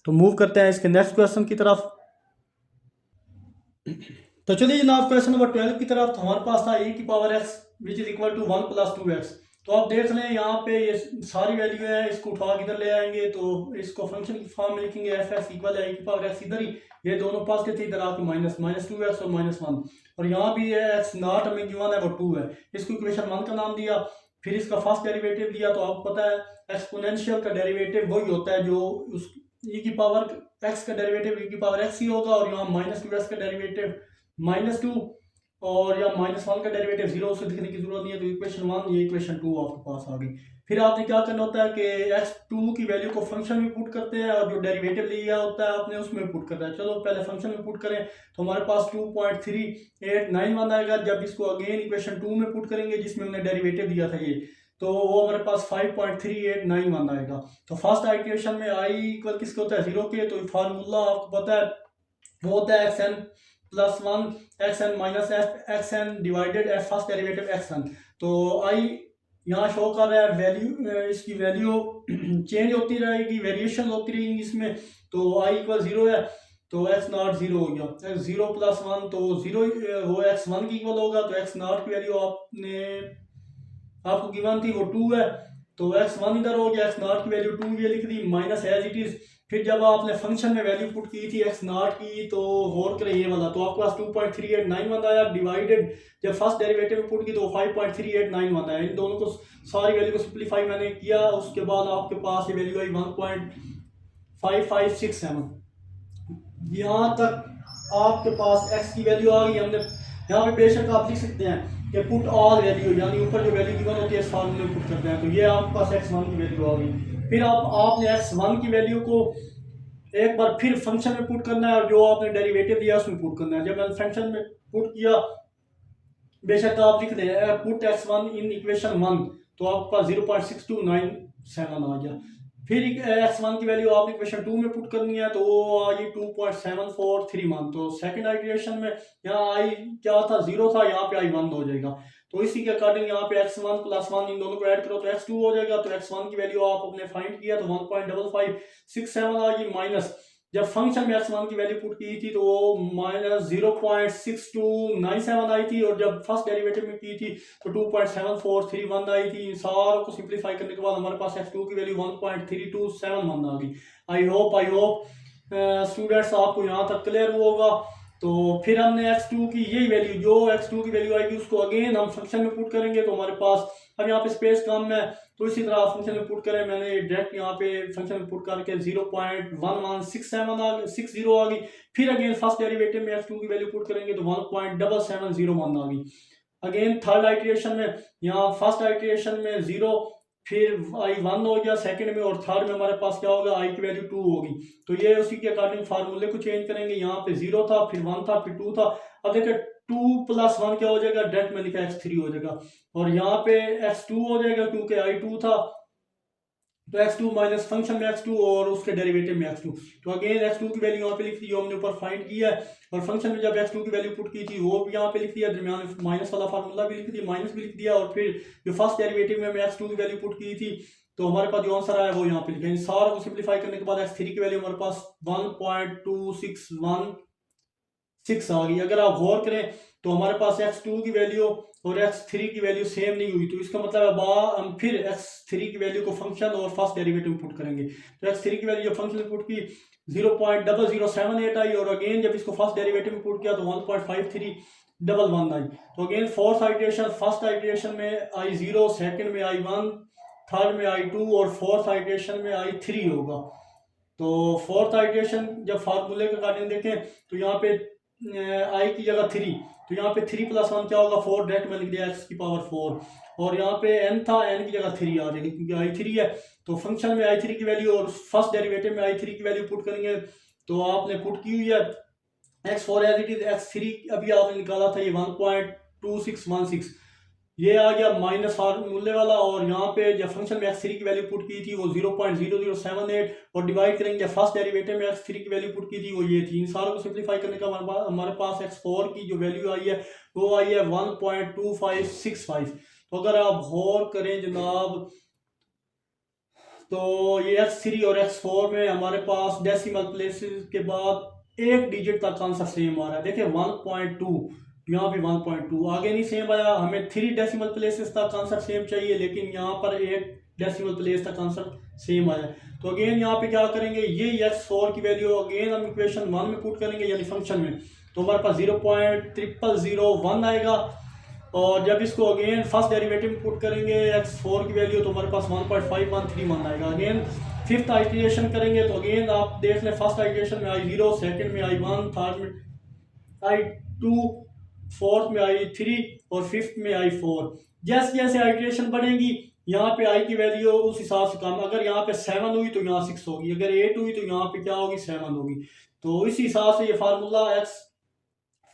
तो मूव करते हैं इसके नेक्स्ट क्वेश्चन की तरफ। तो चलिए जनाब क्वेश्चन नंबर 12 की तरफ। तो हमारे पास था e की power x which is equal to 1 + 2x। तो आप देख लें यहाँ पे ये सारी वैल्यू है, इसको उठा के इधर ले आएंगे तो इसको फंक्शन की फॉर्म में लिखेंगे f(x) इक्वल है e की पावर x, इधर ही ये दोनों पॉजिटिव थे, इधर आके -2x और -1, और यहाँ भी ये x नॉट हमें गिवन है वो 2 है। इसको इक्वेशन 1 का नाम दिया, फिर इसका फर्स्ट डेरिवेटिव दिया। तो आपको पता है एक्सपोनेंशियल का डेरिवेटिव वही होता है जो उस e की पावर x का डेरिवेटिव e की पावर x ही होगा, और यहाँ -2x का डेरिवेटिव -2 और या -1 का डेरिवेटिव 0, उसे लिखने की जरूरत नहीं है। तो इक्वेशन 1 ये इक्वेशन 2 आपके पास आ गई। फिर आपने क्या करना होता है कि x2 की वैल्यू को फंक्शन में पुट करते हैं और जो डेरिवेटिव लिया होता है आपने उसमें पुट करना है। चलो पहले फंक्शन में पुट करें तो हमारे पास 2.3891 आएगा। जब इसको अगेन इक्वेशन 2 में पुट करेंगे जिसमें हमने डेरिवेटिव दिया था ये, तो वो हमारे पास 5.3891 आएगा। तो फर्स्ट आइटरेशन में i इक्वल किसके होता है, 0 के। तो फार्मूला आपको पता है वो होता है xn+1 xn minus xn divided f first derivative xn। तो i यहाँ शो कर रहा है वैल्यू, इसकी वैल्यू चेंज होती रहेगी, वेरिएशन होती रहेगी इसमें। तो i इक्वल 0 है तो x नॉट 0 हो गया, x 0 + 1 तो 0 वो x 1 की इक्वल होगा। तो x नॉट की वैल्यू आपको गिवन थी वो 2 है, तो x1 इधर हो गया, x नॉट की वैल्यू 2 ये लिख दी माइनस एज इट इज। फिर जब आपने फंक्शन में वैल्यू पुट की थी x नॉट की, तो गौर करें ये वाला, तो आपके पास 2.3891 आया डिवाइडेड जब फर्स्ट डेरिवेटिव में पुट की तो 5.3891 आया। इन दोनों को सारी वैल्यू को सिंपलीफाई मैंने किया, उसके बाद आपके पास ये वैल्यू आई 1.5567। यहाँ तक आपके पास x की वैल्यू आ गई। हमने यहाँ पे बेशक आप लिख सकते हैं कि पुट ऑल वैल्यू, यानी ऊपर जो वैल्यू गिवन होती है इस फार्मूले में पुट करते हैं। तो ये आपके पास x1 की वैल्यू आ गई। फिर आपने x1 की वैल्यू को एक बार फिर फंक्शन में पुट करना है और जो आपने डेरिवेटिव दिया उसमें पुट करना है। जब मैंने फंक्शन में पुट किया, बेशक आप लिख दें पुट x1 इन इक्वेशन 1, तो आपके पास 0.6297 आ गया। फिर x1 की वैल्यू आपने इक्वेशन 2 में पुट करनी है, तो वो आ गई 2.7431। तो सेकंड आइटरेशन में यहाँ आई क्या था, 0 था, यहाँ पे आई 1 हो जाएगा। तो इसी के अकॉर्डिंग यहाँ पे x1 + 1 इन दोनों को ऐड करो तो x2 हो जाएगा। तो x1 की वैल्यू आप अपने फाइंड किया तो 1.5567 आ गई, माइनस जब फंक्शन में x1 की वैल्यू पुट की थी तो वो -0.6297 आई थी, और जब फर्स्ट डेरिवेटिव में की थी तो 2.7431 आई थी। इन सारों को सिंपलीफाई करने के बाद हमारे पास x2 की वैल्यू 1.3271 आ गई। आई होप स्टूडेंट्स आपको यहाँ तक क्लियर हुआ होगा। तो फिर हमने x2 की यही वैल्यू, जो x2 की वैल्यू आएगी उसको अगेन हम फंक्शन में पुट करेंगे। तो हमारे पास अब यहाँ पे स्पेस कम है, तो इसी तरह फंक्शन में पुट करें। मैंने डायरेक्ट यहाँ पे फंक्शन में पुट करके 0.1167 आ गई, 60 आ गई। फिर अगेन फर्स्ट डेरिवेटिव में x2 की वैल्यू पुट करेंगे तो 1.7701 आ गई। अगेन थर्ड आइट्रेशन में, यहाँ फर्स्ट आइट्रेशन में 0, फिर i1 हो गया सेकंड में, और थर्ड में हमारे पास क्या होगा, i की वैल्यू 2 होगी। तो ये उसी के अकॉर्डिंग फार्मूले को चेंज करेंगे। यहाँ पे 0 था, फिर 1 था, फिर 2 था। अब देखिए 2 + 1 क्या हो जाएगा, डायरेक्ट में लिखा x3 हो जाएगा, और यहाँ पे x2 हो जाएगा क्योंकि i2 था। तो x2 माइनस फंक्शन में x2 और उसके डेरिवेटिव में x2। तो अगेन x2 की वैल्यू यहाँ पे लिख दी जो हमने ऊपर फाइंड किया है, और फंक्शन में जब x2 की वैल्यू पुट की थी वो भी यहाँ पे लिख दिया, दरमियान में माइनस वाला फार्मूला भी लिख दिया, माइनस भी लिख दिया, और फिर जो फर्स्ट डेरिवेटिव में x2 की वैल्यू पुट की थी तो हमारे पास जो आंसर आया वो यहाँ पे लिखा है। इन सारों को सिंप्लीफाई करने के बाद x3 की वैल्यू हमारे पास 1.2616 आ गई। अगर आप गौर करें तो हमारे पास x2 की वैल्यू और x3 की वैल्यू सेम नहीं हुई, तो इसका मतलब है हम फिर x3 की वैल्यू को फंक्शन और फर्स्ट डेरिवेटिव में पुट करेंगे। तो x3 की वैल्यू फंक्शन में पुट की 0.0078 आई, और अगेन जब इसको फर्स्ट डेरिवेटिव में पुट किया तो 1.5311 आई। तो again fourth iteration, first iteration में i0, सेकंड में i1, थर्ड में i2 और फोर्थ आइट्रेशन में i3 होगा। तो फोर्थ आइट्रेशन जब फार्मूले के अकॉर्डिंग देखें तो यहाँ पे आई की जगह 3, तो यहाँ पे 3 + 1 क्या होगा, 4, डायरेक्ट में लिख दिया x⁴, और यहाँ पे n था, n की जगह 3 आ जाएगी क्योंकि i3 है। तो फंक्शन में i3 की वैल्यू और फर्स्ट डेरिवेटिव में i3 की वैल्यू पुट करेंगे। तो आपने पुट की हुई है x4 as it is, x3 अभी आपने निकाला था ये 1.2616, ये आ गया माइनस फार्मूले वाला, और यहाँ पे जब फंक्शन में x3 की वैल्यू पुट की थी वो 0.0078, और डिवाइड करेंगे जब फर्स्ट डेरिवेटिव में x3 की वैल्यू पुट की थी वो ये थी। इन सारों को सिंप्लीफाई करने का हमारे पास x4 की जो वैल्यू आई है वो आई है 1.2565। तो अगर आप गौर करें जनाब तो ये x3 और x4 में हमारे पास डेसिमल प्लेसेस के बाद एक डिजिट तक आंसर सेम आ रहा है। देखिए 1.2, यहाँ पे 1.2 आगे नहीं सेम आया, हमें 3 डेसिमल प्लेसेस तक आंसर सेम चाहिए, लेकिन यहाँ पर एक डेसिमल प्लेस तक आंसर सेम आया। तो अगेन यहाँ पे क्या करेंगे, ये x4 की वैल्यू अगेन हम इक्वेशन 1 में पुट करेंगे यानी फंक्शन में, तो हमारे पास 0.0001 आएगा, और जब इसको अगेन फर्स्ट डेरिवेटिव में पुट करेंगे x4 की वैल्यू तो हमारे पास 1.5131 आएगा। अगेन फिफ्थ आइट्रेशन करेंगे तो अगेन आप देख लें, फर्स्ट आइट्रेशन में i0, सेकंड में i1, थर्ड में i2, फोर्थ में i3 और फिफ्थ में i4। जैसे जैसे आइट्रेशन बढ़ेगी यहाँ पे i की वैल्यू उस हिसाब से कम, अगर यहाँ पे 7 हुई तो यहाँ 6 होगी, अगर 8 हुई तो यहाँ पे क्या होगी, 7 होगी। तो इस हिसाब से ये फार्मूला x4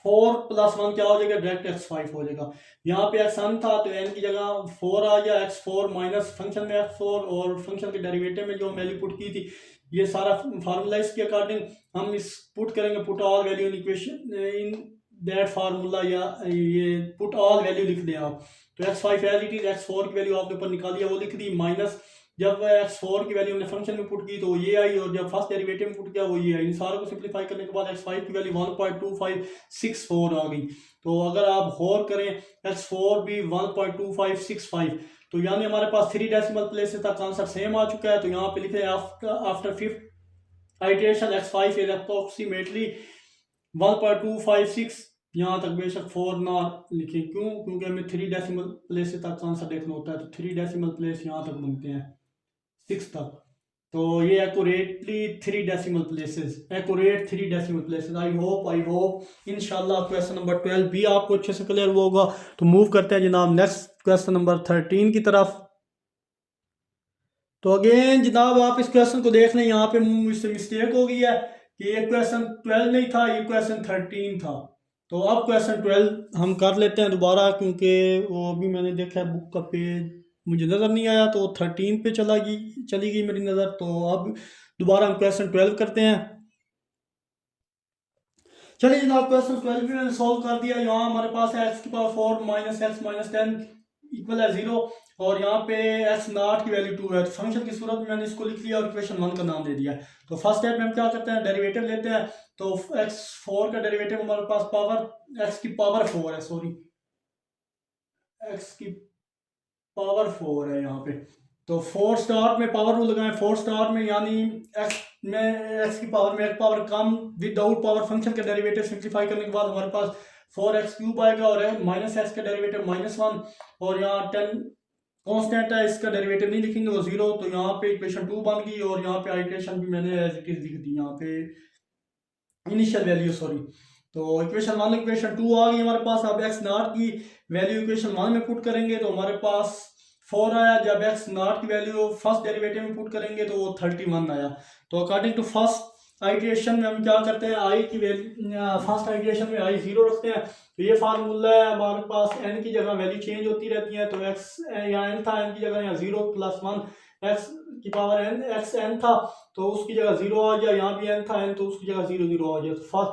+ 1 क्या हो जाएगा, डायरेक्ट x5 हो जाएगा। यहाँ पे x n था तो n की जगह 4 आ गया, x4 माइनस फंक्शन में x4 और फंक्शन के डेरिवेटिव में जो वैल्यू पुट की थी, ये सारा फार्मूला इसके अकॉर्डिंग हम इस पुट करेंगे, put all value in equation in that formula, या ये पुट ऑल वैल्यू लिख दें आप। तो x5 as it is, x4 की वैल्यू आपके ऊपर निकाली है वो लिख दी, माइनस जब x4 की वैल्यू हमने फंक्शन में पुट की तो ये आई, और जब फर्स्ट डेरिवेटिव में पुट किया वो ये आई। इन सारों को सिंप्लीफाई करने के बाद x5 की वैल्यू 1.2564 आ गई। तो अगर आप गौर करें x4 भी 1.2565, तो यानी हमारे पास 3 डेसिमल प्लेसेस तक आंसर सेम आ चुका है। तो यहाँ पे लिखे after fifth iteration x5 is approximately 1.256, यहाँ तक बेशक 4 ना लिखे, क्यों, क्योंकि हमें 3 डेसिमल प्लेस तक आंसर देखना होता है, तो 3 डेसिमल प्लेस यहाँ तक बनते हैं 6 तक। तो ये accurately 3 decimal places, accurate 3 decimal places. I hope इंशाल्लाह क्वेश्चन नंबर 12 भी आपको अच्छे से क्लियर हुआ होगा। तो मूव करते हैं जनाब नेक्स्ट क्वेश्चन नंबर 13 की तरफ। तो अगेन जनाब आप इस क्वेश्चन को देख लें, यहाँ पे मुझसे मिस्टेक हो गई है कि ये क्वेश्चन 12 नहीं था, ये क्वेश्चन 13 था। तो अब क्वेश्चन 12 हम कर लेते हैं दोबारा, क्योंकि वो अभी मैंने देखा है बुक का पेज मुझे नज़र नहीं आया, तो 13 पे चली गई मेरी नज़र। तो अब दोबारा हम क्वेश्चन 12 करते हैं। चलिए जनाब क्वेश्चन 12 भी मैंने सॉल्व कर दिया। यहाँ हमारे पास है x⁴ minus x minus 10 equal है 0, और यहाँ पे x0 की वैल्यू 2 है। तो फंक्शन की सूरत में मैंने इसको लिख लिया और इक्वेशन 1 का नाम दे दिया। तो फर्स्ट स्टेप में हम क्या करते हैं, डेरिवेटिव लेते हैं। तो x4 का डेरिवेटिव हमारे पास पावर x⁴ है, सॉरी x⁴ है यहाँ पे। तो 4 स्टार में पावर रूल लगाएं, 4 स्टार में यानी x में एक्स की पावर में एक पावर कम विदाउट पावर फंक्शन का डेरिवेटिव सिंप्लीफाई करने के बाद हमारे पास 4x³ आएगा और माइनस एक्स का डेरिवेटिव -1 और यहाँ 10 कांस्टेंट है, इसका डेरिवेटिव नहीं लिखेंगे वो 0, तो यहाँ पे इक्वेशन 2 बन गई और यहाँ पे आइट्रेशन भी मैंने एज इट इज लिख दी यहाँ पे इनिशियल वैल्यू सॉरी। तो इक्वेशन 1 इक्वेशन 2 आ गई हमारे पास। अब एक्स नॉट की वैल्यू इक्वेशन 1 में पुट करेंगे तो हमारे पास 4 आया। जब एक्स नॉट की वैल्यू फर्स्ट डेरिवेटिव में पुट करेंगे तो वो 31 आया। तो अकॉर्डिंग टू फर्स्ट आइट्रेशन में हम क्या करते हैं, आई की वैल्यू फर्स्ट आइट्रेशन में आई 0 रखते हैं। तो ये फार्मूला है हमारे पास, एन की जगह वैल्यू चेंज होती रहती है। तो एक्स यहाँ एन था, एन की जगह यहाँ 0 + 1 एक्स की पावर एन, एक्स एन था तो उसकी जगह 0 आ गया। यहाँ भी एन था एन तो उसकी जगह 0 0 आ गया। तो फर्स्ट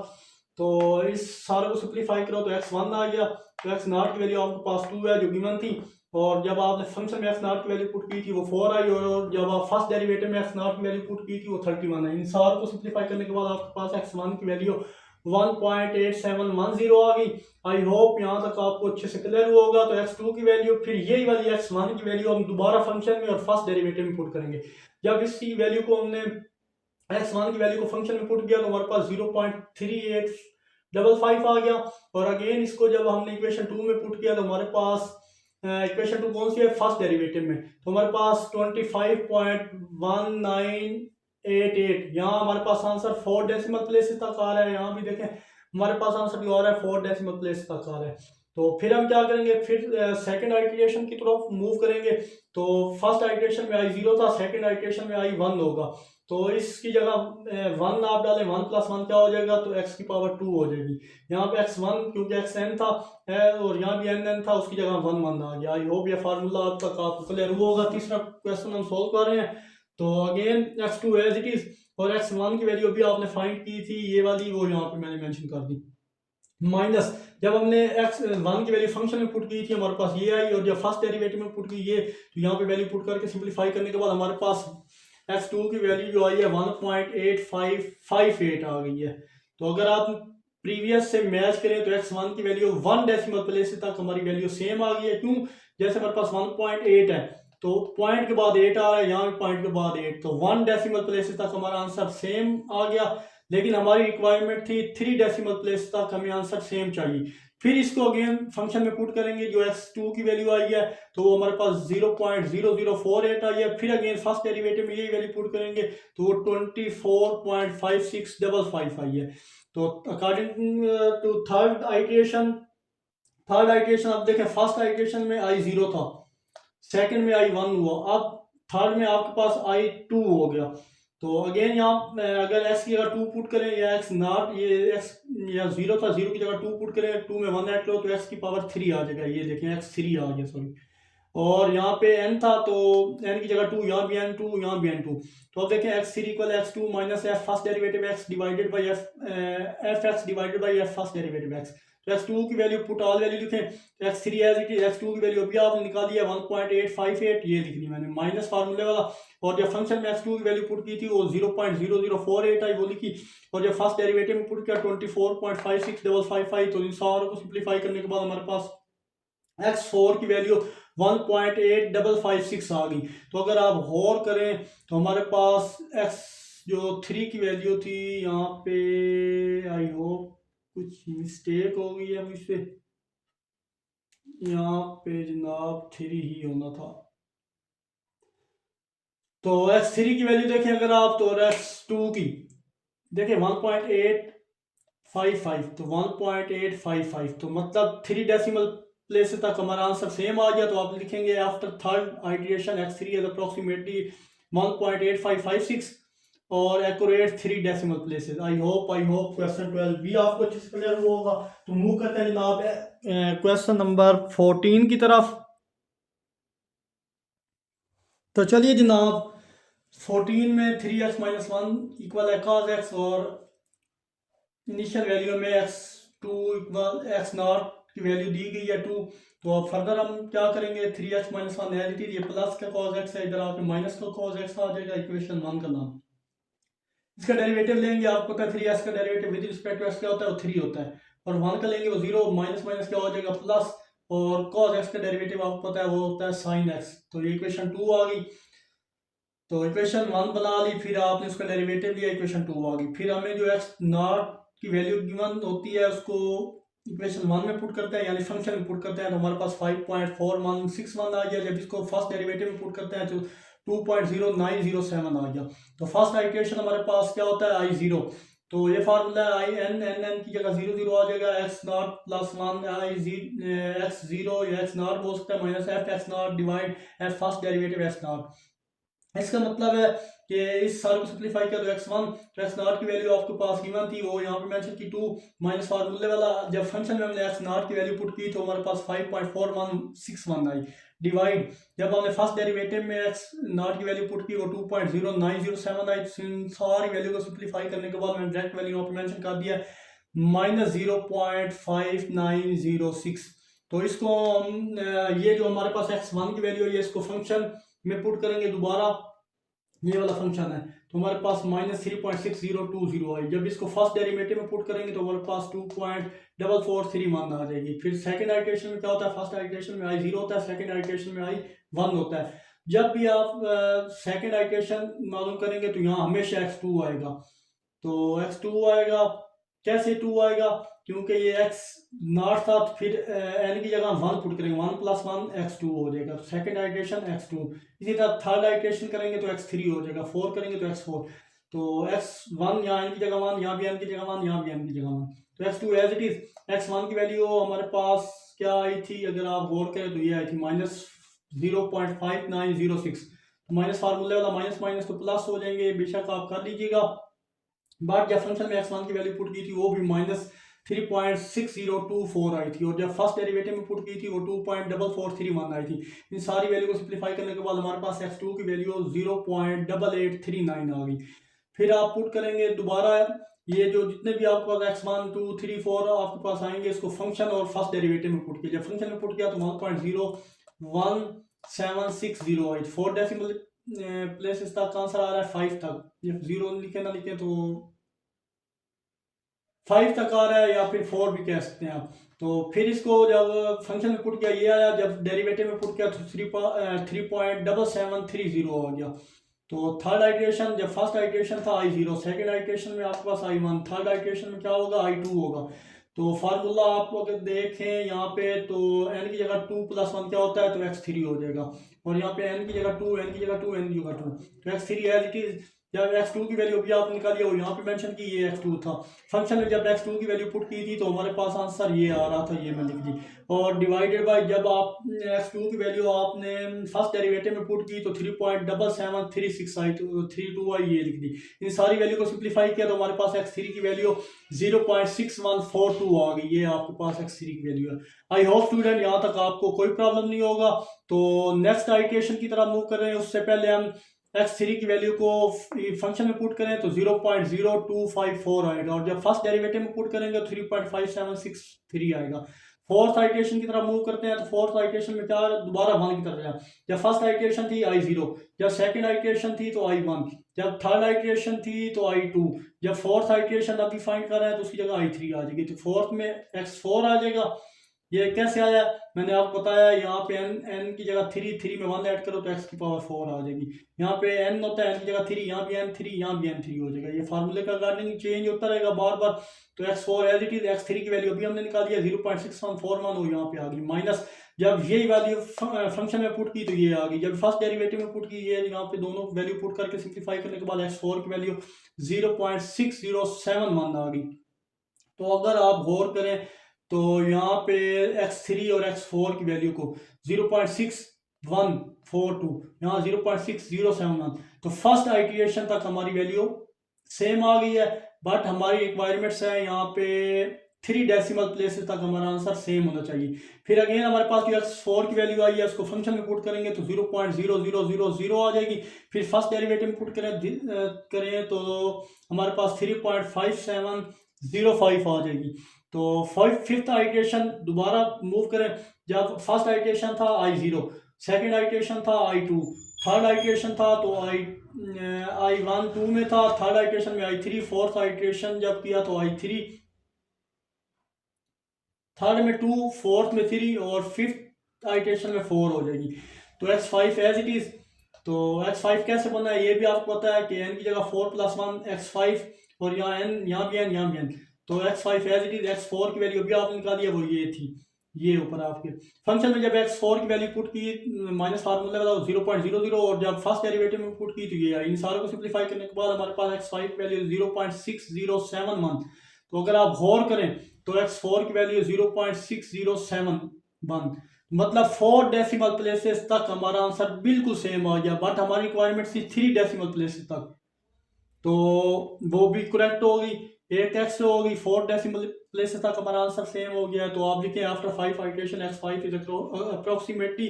तो इस सारे को सिंप्लीफाई करो तो x1 आ गया। तो एक्स नॉट की वैल्यू आपके पास 2 है जो गिवन थी, और जब आपने फंक्शन में एक्स नॉट की वैल्यू पुट की थी वो 4 आई, और जब आप फर्स्ट डेरिवेटिव में एक्स नॉट की वैल्यू पुट की थी वो 31 है। इन सारों को सिंप्लीफाई करने के बाद आपके पास x1 की वैल्यू 1.8710 आ गई। आई होप यहाँ तक आपको अच्छे से क्लियर हुआ होगा। तो x2 की वैल्यू फिर यही वाली x1 की वैल्यू हम दोबारा फंक्शन में और फर्स्ट डेरिवेटिव में पुट करेंगे। जब इसकी वैल्यू को हमने x1 की वैल्यू को फंक्शन में पुट किया तो हमारे पास 0.3855 आ गया। और अगेन इसको जब हमने इक्वेशन 2 में पुट किया तो हमारे पास इक्वेशन 2 कौन सी है, फर्स्ट डेरिवेटिव में, तो हमारे पास 25.1988। यहाँ हमारे पास आंसर 4 डेसिमल प्लेसेस तक आ रहा है। यहाँ भी देखें हमारे पास आंसर भी आ रहा है 4 डेसिमल प्लेस तक आ रहा है। तो फिर हम क्या करेंगे, फिर सेकंड आइट्रेशन की तरफ मूव करेंगे। तो फर्स्ट आइट्रेशन में आई 0 था, सेकंड आइट्रेशन में आई 1 होगा। तो इसकी जगह 1 आप डालें, 1 + 1 क्या हो जाएगा, तो x की पावर 2 हो जाएगी। यहाँ पे x1 क्योंकि xn था और यहाँ भी nn था, उसकी जगह 1 1 आ गया। आई होप ये फार्मूला अब तक आपको क्लियर हुआ होगा। तीसरा क्वेश्चन हम सोल्व कर रहे हैं। तो again x2 as it is, और x1 की वैल्यू भी आपने फाइंड की थी ये वाली, वो यहाँ पे मैंने मेंशन कर दी। माइनस जब हमने x1 की वैल्यू फंक्शन में पुट की थी हमारे पास ये आई, और जब फर्स्ट डेरिवेटिव में पुट की ये, तो यहाँ पे वैल्यू पुट करके सिंप्लीफाई करने के बाद हमारे पास x2 की वैल्यू जो आई है 1.8558 आ गई है। तो अगर आप प्रीवियस से मैच करें तो x1 की वैल्यू 1 डेसिमल प्लेस तक हमारी वैल्यू सेम आ गई है। क्यों, जैसे हमारे पास 1.8 है तो पॉइंट के बाद 8 आ रहा है, यहाँ भी पॉइंट के बाद 8, तो 1 डेसिमल प्लेस तक हमारा आंसर सेम आ गया। लेकिन हमारी रिक्वायरमेंट थी 3 डेसिमल प्लेस तक हमें आंसर सेम चाहिए। फिर इसको अगेन फंक्शन में पुट करेंगे, जो x2 की वैल्यू आई है तो वो हमारे पास 0.0048 आई है। फिर अगेन फर्स्ट डेरिवेटिव में यही वैल्यू पुट करेंगे तो वो 24.5655 आई है। तो अकॉर्डिंग टू थर्ड आइट्रेशन अब देखें, फर्स्ट आइट्रेशन में आई 0 था, सेकंड में आई 1 हुआ, अब थर्ड में आपके पास आई 2 हो गया। तो अगेन यहाँ अगर x की जगह 2 पुट करें या x नॉट, ये x या 0 था, 0 की जगह 2 पुट करें, 2 में 1 ऐड करो तो x की पावर 3 आ जाएगा। ये देखें x3 आ गया सॉरी। और यहाँ पे n था तो n की जगह 2, यहाँ भी n2 यहाँ भी n2। तो अब देखें x3 = x2 - f first derivative x divided by f(x) divided by f first derivative x। तो x2 की वैल्यू पुट ऑल वैल्यू लिखें, तो x3 as it is, x2 की वैल्यू अभी आपने निकाली है 1.858, ये लिखनी मैंने माइनस फार्मूले वाला। और जब फंक्शन में x2 की वैल्यू पुट की थी वो 0.0048 आई, वो लिखी। और जब फर्स्ट डेरिवेटिव में पुट किया 24.5655, तो इन सारों को सिंप्लीफाई करने के बाद हमारे पास x4 की वैल्यू 1.8556 आ गई। तो अगर आप गौर करें तो हमारे पास x जो 3 की वैल्यू थी, यहाँ पे आई होप कुछ मिस्टेक हो गई है मुझसे, यहाँ पे जनाब 3 ही होना था। तो x3 की वैल्यू देखें अगर आप, तो x2 की देखें 1.855, तो 1.855 तो मतलब 3 डेसिमल प्लेस तक हमारा आंसर सेम आ गया। तो आप लिखेंगे after third iteration x3 is approximately 1.8556 और accurate 3 decimal places. I hope question 12 भी आपको अच्छे से क्लियर हुआ होगा। तो मूव करते हैं जनाब क्वेश्चन नंबर 14 की तरफ। तो चलिए जनाब 14 में 3x - 1 = cos x और इनिशियल वैल्यू में x2 = x0 की वैल्यू दी गई है 2। तो अब फर्दर हम क्या करेंगे, 3x - 1 एज इट इज, ये प्लस का cos x है, इधर आके माइनस का cos x आ जाएगा। इक्वेशन 1 का नाम, इसका डेरिवेटिव लेंगे, आपको पता है 3x का derivative with respect to x क्या होता है, वो 3 होता है। और 1 का लेंगे वो 0, माइनस माइनस क्या हो जाएगा प्लस, और cos x का डेरिवेटिव आपको पता है वो होता है sin x। तो ये इक्वेशन 2 आ गई। तो इक्वेशन 1 बना ली, फिर आपने उसका डेरिवेटिव लिया, इक्वेशन 2 आ गई। फिर हमें जो एक्स नॉट की वैल्यू गिवन होती है उसको इक्वेशन 1 में पुट करते हैं, यानी फंक्शन में पुट करते हैं, तो हमारे पास 5.4161 आ गया। जब इसको फर्स्ट डेरिवेटिव में पुट करते हैं तो 2.0907 आ गया। तो फर्स्ट इक्वेशन हमारे पास क्या होता है, आई जीरो। तो ये फार्मूला है, आई एन एन एन की जगह जीरो जीरो आ जाएगा, एक्स नॉट प्लस वन आई जी एक्स जीरो, या एक्स नॉट बोल सकते हैं, minus f x naught divide f first derivative x naught. इसका मतलब है कि इस सारे को सिंप्लीफाई किया तो x1 तो x नॉट की वैल्यू आपके पास गिवन थी, वो यहाँ पे मेंशन की 2 माइनस फार्मूले वाला जब फंक्शन में हमने x नॉट की वैल्यू पुट की तो हमारे पास 5.4161 आई, डिवाइड जब हमने फर्स्ट डेरिवेटिव में x नॉट की वैल्यू पुट की वो 2.0907 आई। सारी वैल्यू को सिंप्लीफाई करने के बाद मैंने डायरेक्ट वैल्यू यहाँ पे मेंशन कर दिया -0.5906। तो इसको ये जो हमारे पास x1 की वैल्यू है ये इसको फंक्शन में पुट करेंगे दोबारा, ये वाला फंक्शन है, तो हमारे पास -3.6020 आई। जब इसको फर्स्ट डेरिवेटिव में पुट करेंगे तो हमारे पास 2.4431 आ जाएगी। फिर सेकंड आइटरेशन में क्या होता है, फर्स्ट आइटरेशन में आई जीरो होता है, सेकंड आइटरेशन में आई 1 होता है। जब भी आप सेकंड आइटरेशन मालूम करेंगे तो यहाँ हमेशा x2 आएगा। तो x2 आएगा, कैसे 2 आएगा, क्योंकि ये x नॉट था तो फिर n की जगह 1 पुट करेंगे, 1 + 1 x2 हो जाएगा, तो सेकंड आइटरेशन x2। इसी तरह थर्ड आइटरेशन करेंगे तो x3 हो जाएगा, 4 करेंगे तो x4। तो x1 यहाँ n की जगह 1, यहाँ भी n की जगह 1, यहाँ भी n की जगह 1, तो x2 as it is. x1 की वैल्यू हमारे पास क्या आई थी, अगर आप गौर करें तो ये आई थी -0.5906। माइनस फार्मूले वाला माइनस माइनस तो प्लस हो जाएंगे, बेशक आप कर लीजिएगा। बट जब फंक्शन में x1 की वैल्यू पुट की थी वो भी -3.6024 आई थी, और जब फर्स्ट डेरिवेटिव में पुट की थी वो 2.4431 आई थी। इन सारी वैल्यू को सिंप्लीफाई करने के बाद हमारे पास x2 की वैल्यू 0.8839 आ गई। फिर आप पुट करेंगे दोबारा, ये जो जितने भी आपके पास x1 2 3 4 आपके पास आएंगे इसको फंक्शन और फर्स्ट डेरिवेटिव में पुट किया। जब फंक्शन में पुट किया तो 1.01760 आई। 4 डेसिमल प्लेसेस तक आंसर आ रहा है 5 तक, ये 0 लिखे ना लिखे तो 5 तक आ रहा है, या फिर 4 भी कह सकते हैं आप। तो फिर इसको जब फंक्शन में पुट किया ये आया, जब डेरिवेटिव में पुट किया तो 3.7730 आ गया। तो थर्ड आइटरेशन, जब फर्स्ट आइटरेशन था i0, सेकंड आइटरेशन में आपके पास i1, थर्ड आइटरेशन में क्या होगा i2 होगा। तो फार्मूला आप अगर देखें यहाँ पे तो n की जगह 2 + 1 क्या होता है, तो x3 हो जाएगा, और यहाँ पे n की जगह 2, n की जगह 2, n की जगह 2, तो x3 एज इट इज। जब x2 की वैल्यू भी आपने निकाली वो यहाँ पे मेंशन की, ये x2 था। फंक्शन में जब x2 की वैल्यू पुट की थी तो हमारे पास आंसर ये आ रहा था, ये मैं लिख दी, और डिवाइडेड बाय जब आप x2 की वैल्यू आपने फर्स्ट डेरिवेटिव में पुट की तो 3.7736 आई, तो 32 आई, ये लिख दी। इन सारी वैल्यू को सिंप्लीफाई किया तो हमारे पास x3 की वैल्यू 0.6142 आ गई, ये आपके पास x3 की वैल्यू है। आई होप स्टूडेंट यहाँ तक आपको कोई प्रॉब्लम नहीं होगा। तो नेक्स्ट आइटरेशन की तरफ मूव कर रहे हैं, उससे पहले हम x3 की वैल्यू को फंक्शन में पुट करें तो 0.0254 आएगा, और जब फर्स्ट डेरिवेटिव में पुट करेंगे तो 3.5763 आएगा। फोर्थ आइटरेशन की तरफ मूव करते हैं, तो फोर्थ आइटरेशन में क्या दोबारा 1 की तरफ जाए। जब फर्स्ट आइटरेशन थी i0, जब सेकंड आइटरेशन थी तो i1, जब थर्ड आइटरेशन थी तो i2, जब फोर्थ आइटरेशन अभी फाइंड कर रहे हैं तो उसकी जगह i3 आ जाएगी, तो फोर्थ में x4 आ जाएगा। ये कैसे आया, मैंने आपको बताया, यहाँ पे n की जगह 3 में 1 ऐड करो तो x की पावर 4 आ जाएगी। यहाँ पे n होता है, n की जगह 3, यहाँ भी n 3, यहाँ भी n 3 हो जाएगा। ये फार्मूले का अकॉर्डिंग चेंज होता रहेगा बार बार। तो x4 as it is, x3 की वैल्यू अभी हमने निकाल दिया 0.6141 हो, यहाँ पे आ गई, माइनस जब यही वैल्यू फंक्शन में पुट की तो ये आ गई, जब फर्स्ट डेरिवेटिव में पुट की ये यहाँ पे दोनों वैल्यू पुट करके सिंप्लीफाई करने के बाद x4 की वैल्यू 0.6071 आ गई। तो अगर आप गौर करें तो यहाँ पे x3 और x4 की वैल्यू को 0.6142, यहाँ 0.6071, तो फर्स्ट आइटरेशन तक हमारी वैल्यू सेम आ गई है। बट हमारी रिक्वायरमेंट्स है यहाँ पे 3 डेसिमल प्लेसेस तक हमारा आंसर सेम होना चाहिए। फिर अगेन हमारे पास जो x4 की वैल्यू आई है उसको फंक्शन में पुट करेंगे तो 0.0000 आ जाएगी। फिर फर्स्ट डेरिवेटिव में पुट करें तो हमारे पास 3.5705 आ जाएगी। तो फिफ्थ आइटरेशन दोबारा मूव करें, जब फर्स्ट आइटरेशन था i0, सेकंड आइटरेशन था i2, थर्ड आइटरेशन था तो i1 2 में था, थर्ड आइटरेशन में i3, फोर्थ आइटरेशन जब किया तो i3, थर्ड में 2, फोर्थ में 3, और फिफ्थ आइटरेशन में 4 हो जाएगी। तो x5 एज इट इज। तो x5 कैसे बना है ये भी आपको पता है कि n की जगह 4+1 x5 और यहाँ n, यहाँ भी n, यहाँ भी n। तो x5 as it is, x4 की वैल्यू भी आपने निकाली है, वो ये थी, ये ऊपर आपके फंक्शन में जब x4 की वैल्यू पुट की माइनस फार्मूला लगा 0.00, और जब फर्स्ट डेरिवेटिव में पुट की तो ये आई। इन सारों को सिंप्लीफाई करने के बाद हमारे पास x5 की वैल्यू 0.6071। तो अगर आप गौर करें तो x4 की वैल्यू 0.6071, मतलब 4 डेसिमल प्लेसेस तक हमारा आंसर बिल्कुल सेम आ गया, बट हमारी रिक्वायरमेंट थी 3 डेसिमल प्लेसेस तक, तो वो भी करेक्ट होगी, 8x होगी, 4 डेसिमल प्लेसेस तक हमारा आंसर सेम हो गया। तो आप लिखें after 5 iteration x5 is approximately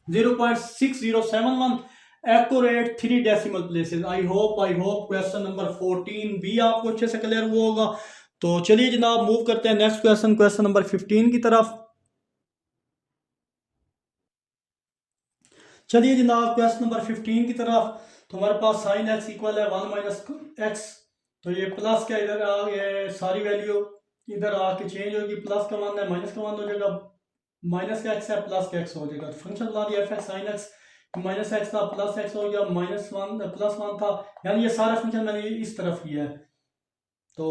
0.6071 accurate 3 decimal places. I hope question number 14 भी आपको अच्छे से क्लियर हुआ होगा। तो चलिए जनाब मूव करते हैं नेक्स्ट क्वेश्चन, क्वेश्चन नंबर 15 की तरफ। चलिए जनाब क्वेश्चन नंबर 15 की तरफ। तो हमारे पास साइन एक्स इक्वल है 1 माइनस एक्स, तो ये प्लस का इधर आ गया, सारी वैल्यू इधर आके चेंज होगी, प्लस का 1 है माइनस का 1 हो जाएगा, माइनस का एक्स है प्लस का एक्स हो जाएगा। तो फंक्शन बना दिया F x sine x, minus x था प्लस एक्स हो गया, -1 +1 था, यानी ये सारा फंक्शन मैंने इस तरफ किया है। तो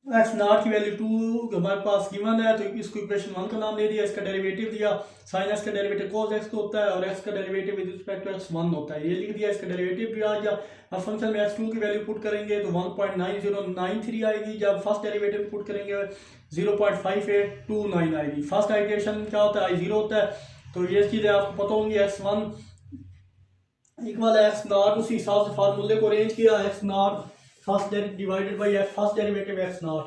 एक्स नॉट की वैल्यू 2 हमारे पास गिवन है, तो इसको इक्वेशन 1 का नाम दे दिया, इसका डेरिवेटिव दिया, साइन एक्स का डेरिवेटिव cos एक्स को होता है और एक्स का derivative with respect to x 1 होता है, ये लिख दिया, इसका डेरिवेटिव भी आ गया। अब फंक्शन में x2 की वैल्यू पुट करेंगे तो 1.9093 आएगी, जब फर्स्ट डेरिवेटिव पुट करेंगे 0.5829 आएगी। फर्स्ट आइटरेशन क्या होता है, I0 होता है, तो ये चीज़ें आपको पता होंगी। x1 इक्वल एक्स नॉट, उसी हिसाब से फार्मूले को अरेंज किया, x not first divided by first derivative x not.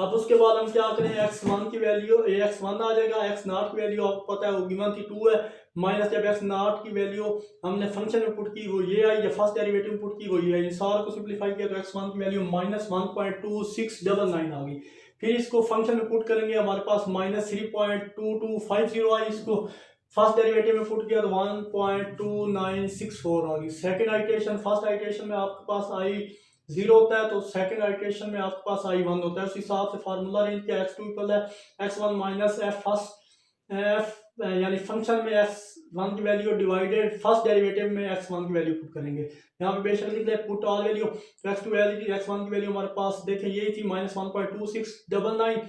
अब उसके बाद हम क्या करें, x1 की वैल्यू x1 आ जाएगा, x नॉट की वैल्यू आपको पता है वो गिवन थी 2 है, माइनस जब x नॉट की वैल्यू हमने फंक्शन में पुट की वो ये आई, जब फर्स्ट डेरिवेटिव में पुट की वो ये आई, इन सारे को सिंप्लीफाई किया तो x1 की वैल्यू -1.2699 आ गई। फिर इसको फंक्शन में पुट करेंगे, हमारे पास -3.2250 आई, इसको फर्स्ट डेरिवेटिव में पुट किया तो 1.2964 आ गई। सेकंड आइटरेशन, फर्स्ट आइटरेशन में आपके पास आई 0 होता है, तो सेकंड आइटरेशन में आपके पास I1 होता है, उस हिसाब से फार्मूला अरेंज किया, x2 इक्वल है x1 minus f first f, यानी फंक्शन में x1 की वैल्यू डिवाइडेड फर्स्ट डेरिवेटिव में x1 की वैल्यू पुट करेंगे। यहाँ पे बेशक लिख ले पुट ऑल वैल्यू, तो x2 x1 की वैल्यू हमारे पास देखें यही थी -1.2699,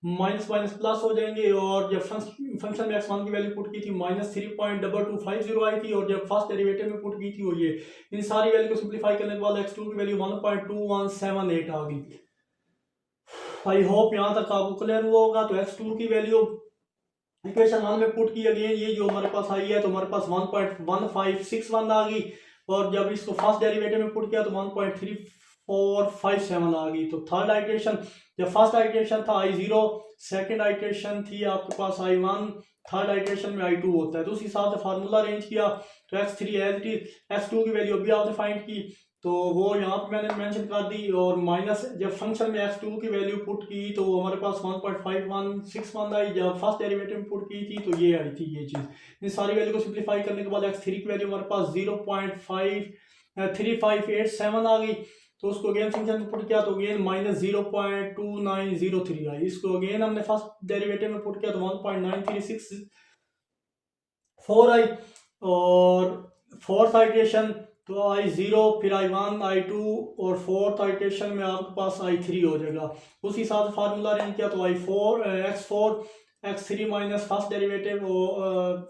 माइनस माइनस प्लस हो जाएंगे, और जब फंक्शन में x1 की वैल्यू पुट की थी -3.2250 आई थी, और जब फर्स्ट डेरिवेटिव में पुट की थी वो ये। इन सारी वैल्यू को सिंप्लीफाई करने के बाद x2 की वैल्यू 1.2178 आ गई। आई होप यहाँ तक आपको क्लियर हुआ होगा। तो x2 की वैल्यू इक्वेशन 1 में पुट की, अगेन ये जो हमारे पास आई है तो हमारे पास 1.1561 आ गई, और जब इसको फर्स्ट डेरिवेटिव में पुट किया तो 1.3457 आ गई। तो थर्ड आइटरेशन, जब फर्स्ट आइटरेशन था I0, सेकंड आइटरेशन थी आपके पास I1, थर्ड आइटरेशन में I2 होता है, तो उस हिसाब से फार्मूला अरेंज किया। तो x3 as it is, x2 की वैल्यू अभी आपने फाइंड की तो वो यहाँ पे मैंने मेंशन कर दी, और माइनस जब फंक्शन में x2 की वैल्यू पुट की तो हमारे पास 1.5161 आई, जब फर्स्ट डेरिवेटिव पुट की थी तो ये आई थी ये चीज़। इन सारी वैल्यू को सिंप्लीफाई करने के बाद x3 की वैल्यू हमारे पास 0.3587 आ गई, तो उसको अगेन फंक्शन में पुट किया तो अगेन -0.2903 आई, इसको अगेन हमने फर्स्ट डेरिवेटिव में पुट किया तो 1.9364 आई, और फोर्थ आइटरेशन तो I0, फिर I1, I2, और फोर्थ आइटरेशन में आपके पास I3 हो जाएगा। उस हिसाब से फार्मूला अरेंज किया तो x4 x3 minus first derivative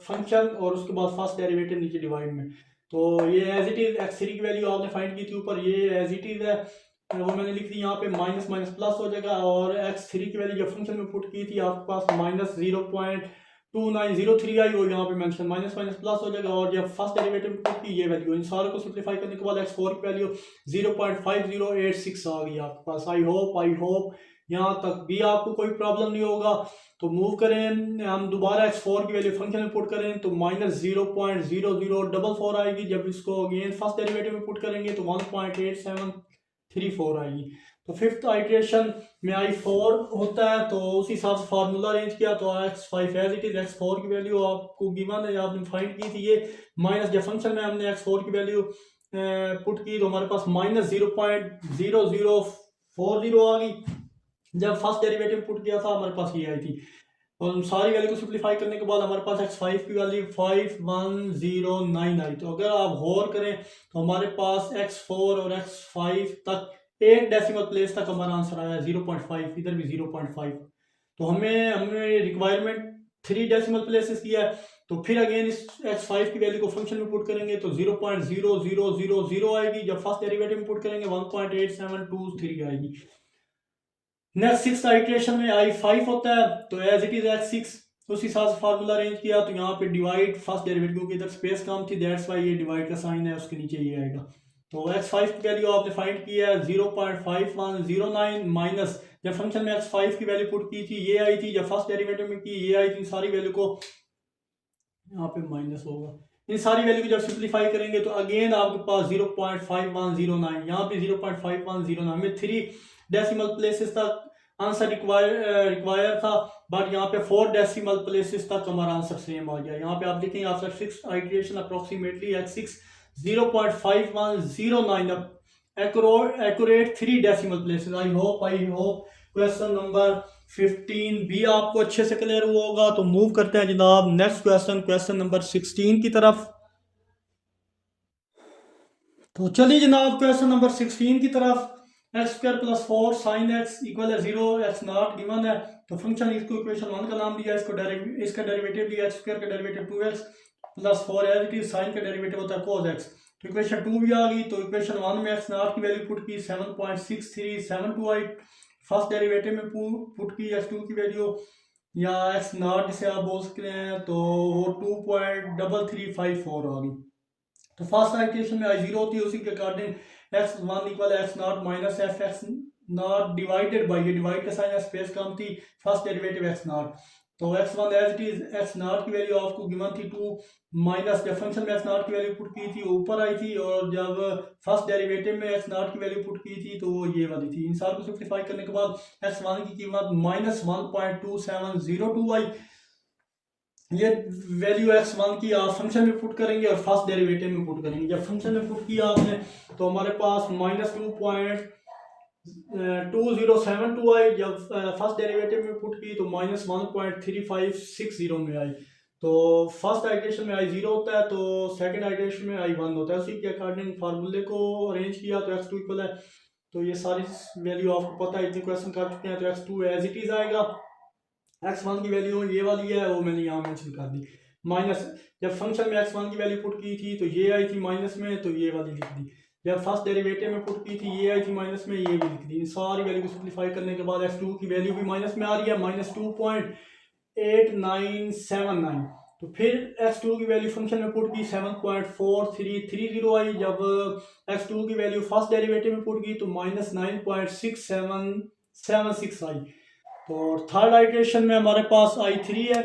function, और उसके बाद फर्स्ट डेरिवेटिव नीचे डिवाइड में, तो ये एज इट इज x3 की वैल्यू आपने फाइंड की थी ऊपर, ये एज इट इज है वो मैंने लिख दी यहाँ पे, माइनस माइनस प्लस हो जाएगा, और x3 की वैल्यू जब फंक्शन में पुट की थी आपके पास -0.2903 आई, वो यहाँ पे मेंशन माइनस माइनस प्लस हो जाएगा, और जब फर्स्ट डेरिवेटिव पुट की ये वैल्यू, इन सारे को सिंप्लीफाई करने के बाद x4 की वैल्यू 0.5086 आ गई आपके पास। आई होप यहाँ तक भी आपको कोई प्रॉब्लम नहीं होगा। तो मूव करें, हम दोबारा x4 की वैल्यू फंक्शन में पुट करें तो -0.0044 आएगी, जब इसको अगेन फर्स्ट डेरिवेटिव में पुट करेंगे तो 1.8734 आएगी। तो फिफ्थ आइटरेशन में I4 होता है, तो उस हिसाब से फार्मूला अरेंज किया तो x5 as it is, x4 की वैल्यू आपको गिवन है, आपने फाइंड की थी ये, माइनस जब फंक्शन में हमने x4 की वैल्यू पुट की तो हमारे पास -0.0040 आ गई, जब फर्स्ट डेरिवेटिव पुट किया था हमारे पास ये आई थी। और उन सारी वैल्यू को सिंप्लीफाई करने के बाद हमारे पास x5 की वैल्यू 5109 आई। तो अगर आप गौर करें तो हमारे पास x4 और x5 तक एक डेसिमल प्लेस तक हमारा आंसर आया 0.5, इधर भी 0.5। तो हमें रिक्वायरमेंट 3 डेसिमल प्लेसेस की है। तो फिर अगेन इस x5 की वैल्यू को फंक्शन में पुट करेंगे तो 0.0000 आएगी। जब फर्स्ट डेरिवेटिव में पुट करेंगे 1.8723 आएगी। नेक्स्ट सिक्स आइट्रेशन में i5 होता है, तो एज इट इज x6 उस हिसाब से फार्मूला अरेंज किया। तो यहाँ पे डिवाइड फर्स्ट डेरिवेटिव, क्योंकि इधर स्पेस कम थी, दैट्स वाई ये डिवाइड का साइन है, उसके नीचे ये आएगा। तो x5 की वैल्यू आपने फाइंड की है 0.5109 माइनस जब फंक्शन में x5 की वैल्यू पुट की थी ये आई थी, जब फर्स्ट डेरिवेटिव में की ये आई थी। सारी वैल्यू को यहाँ पे माइनस होगा, इन सारी वैल्यू को जब सिंप्लीफाई करेंगे तो अगेन आपके पास 0.5109, यहाँ पे 0.5109 में 3 डेसिमल प्लेसेस तक आंसर रिक्वायर था, बट यहाँ पे 4 डेसिमल प्लेसेस तक हमारा आंसर सेम आ गया। यहाँ पे आप देखेंगे after 6 iteration approximately x6 0.5109 accurate 3 decimal places. I hope question number 15 भी आपको अच्छे से क्लियर हुआ होगा। तो मूव करते हैं जनाब नेक्स्ट क्वेश्चन नंबर 16 की तरफ। तो चलिए जनाब क्वेश्चन नंबर 16 की तरफ। x² + 4 sin x = 0 x0 given है। तो फंक्शन इसको इक्वेशन 1 का नाम दिया, इसका डेरिवेटिव दिया x² का derivative 2x + 4 as it is, sine का डेरिवेटिव होता है cos x। तो इक्वेशन 2 भी आ गई। तो इक्वेशन 1 में x0 की वैल्यू पुट की 7.6372 फर्स्ट डेरिवेटिव में पुट की x2 की वैल्यू या x0 जिसे आप बोल सकते हैं, तो वो 2.3354 आ गई। तो फर्स्ट इक्वेशन में i0 होती है, उसी के according x1 = x0 minus f x naught divided by, ये डिवाइड का साइन है, स्पेस कम थी, फर्स्ट डेरिवेटिव x0। तो x1 as it is x0 की वैल्यू आपको गिवन थी 2 माइनस जब फंक्शन में x0 की वैल्यू पुट की थी वो ऊपर आई थी, और जब फर्स्ट डेरिवेटिव में x0 की वैल्यू पुट की थी तो वो ये वाली थी। इन सार को सिंप्लीफाई करने के बाद x1 की कीमत -1.2702 आई। ये वैल्यू x1 की आप फंक्शन में पुट करेंगे और फर्स्ट डेरिवेटिव में पुट करेंगे। जब फंक्शन में पुट किया आपने तो हमारे पास -2.2072 आई। जब फर्स्ट डेरिवेटिव में पुट की तो -1.3560 में आई। तो फर्स्ट आइट्रेशन में i0 होता है, तो सेकंड आइट्रेशन में i1 होता है। उसी के अकॉर्डिंग फार्मूले को अरेंज किया तो x2 इक्वल है, तो ये सारी वैल्यू आपको पता है, इतने क्वेश्चन कर चुके हैं। तो x2 एज इट इज आएगा, x1 की वैल्यू ये वाली है वो मैंने यहाँ मेंशन कर दी। माइनस जब फंक्शन में x1 की वैल्यू पुट की थी तो ये आई थी माइनस में, तो ये वाली लिख दी। जब फर्स्ट डेरिवेटिव में पुट की थी ये आई थी माइनस में, ये भी लिख दी। इन सारी वैल्यू को सिंप्लीफाई करने के बाद x2 की वैल्यू भी माइनस में आ रही है, -2.8979। तो फिर x2 की वैल्यू फंक्शन में पुट की 7.4330 आई। जब x2 की वैल्यू फर्स्ट डेरिवेटिव में पुट की तो -9.6776 आई। तो थर्ड आइट्रेशन में हमारे पास i3 है,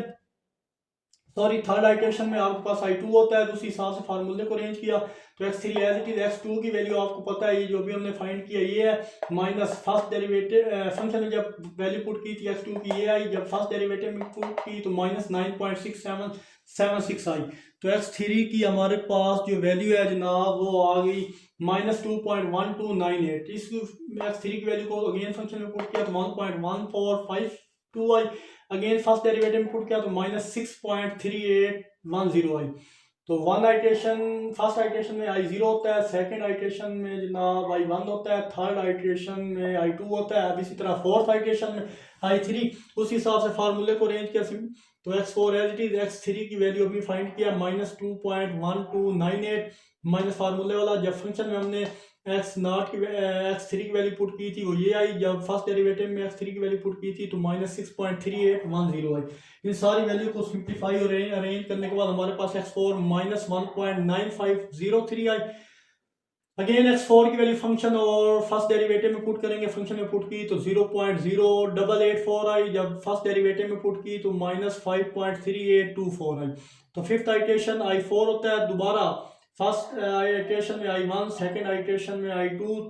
सॉरी थर्ड आइट्रेशन में आपके पास i2 होता है। दूसरी हिसाब से फार्मूले को अरेंज किया तो x3 as it is, x2 की वैल्यू आपको पता है, ये जो भी हमने फाइंड किया ये है, माइनस फर्स्ट डेरिवेटिव फंक्शन में जब वैल्यू पुट की थी x2 की ये आई। जब फर्स्ट डेरिवेटिव में पुट की तो -9.6776 आई। तो x3 की हमारे पास जो वैल्यू है जनाब वो आ गई -2.1298। इस x3 की वैल्यू को अगेन फंक्शन में पुट किया तो 1.1452 आई। अगेन फर्स्ट डेरिवेटिव में पुट किया तो -6.3810 आई। तो वन आइट्रेशन फर्स्ट आइट्रेशन में i0 होता है, सेकंड आइट्रेशन में जनाब i1 होता है, थर्ड आइट्रेशन में i2 होता है। अब इसी तरह फोर्थ आइट्रेशन में i3, उस हिसाब से फार्मूले को अरेंज किया। तो x4 as it is, x3 की वैल्यू अभी फाइंड किया -2.1298 माइनस फार्मूले वाला। जब फंक्शन में हमने x3 की वैल्यू पुट की थी वो ये आई। जब फर्स्ट डेरिवेटिव में x3 की वैल्यू पुट की थी तो -6.3810 आई। इन सारी वैल्यू को सिंप्लीफाई और अरेंज करने के बाद हमारे पास x4 -1.9503 आई। अगेन x4 की वैल्यू फंक्शन और फर्स्ट डेरिवेटिव में पुट करेंगे, फंक्शन में पुट की तो 0.0884 आई। जब फर्स्ट डेरिवेटिव में पुट की तो -5.3824 आई। तो फिफ्थ आइट्रेशन i4 होता है। दोबारा फर्स्ट आइट्रेशन में i1, सेकंड आइट्रेशन में i2,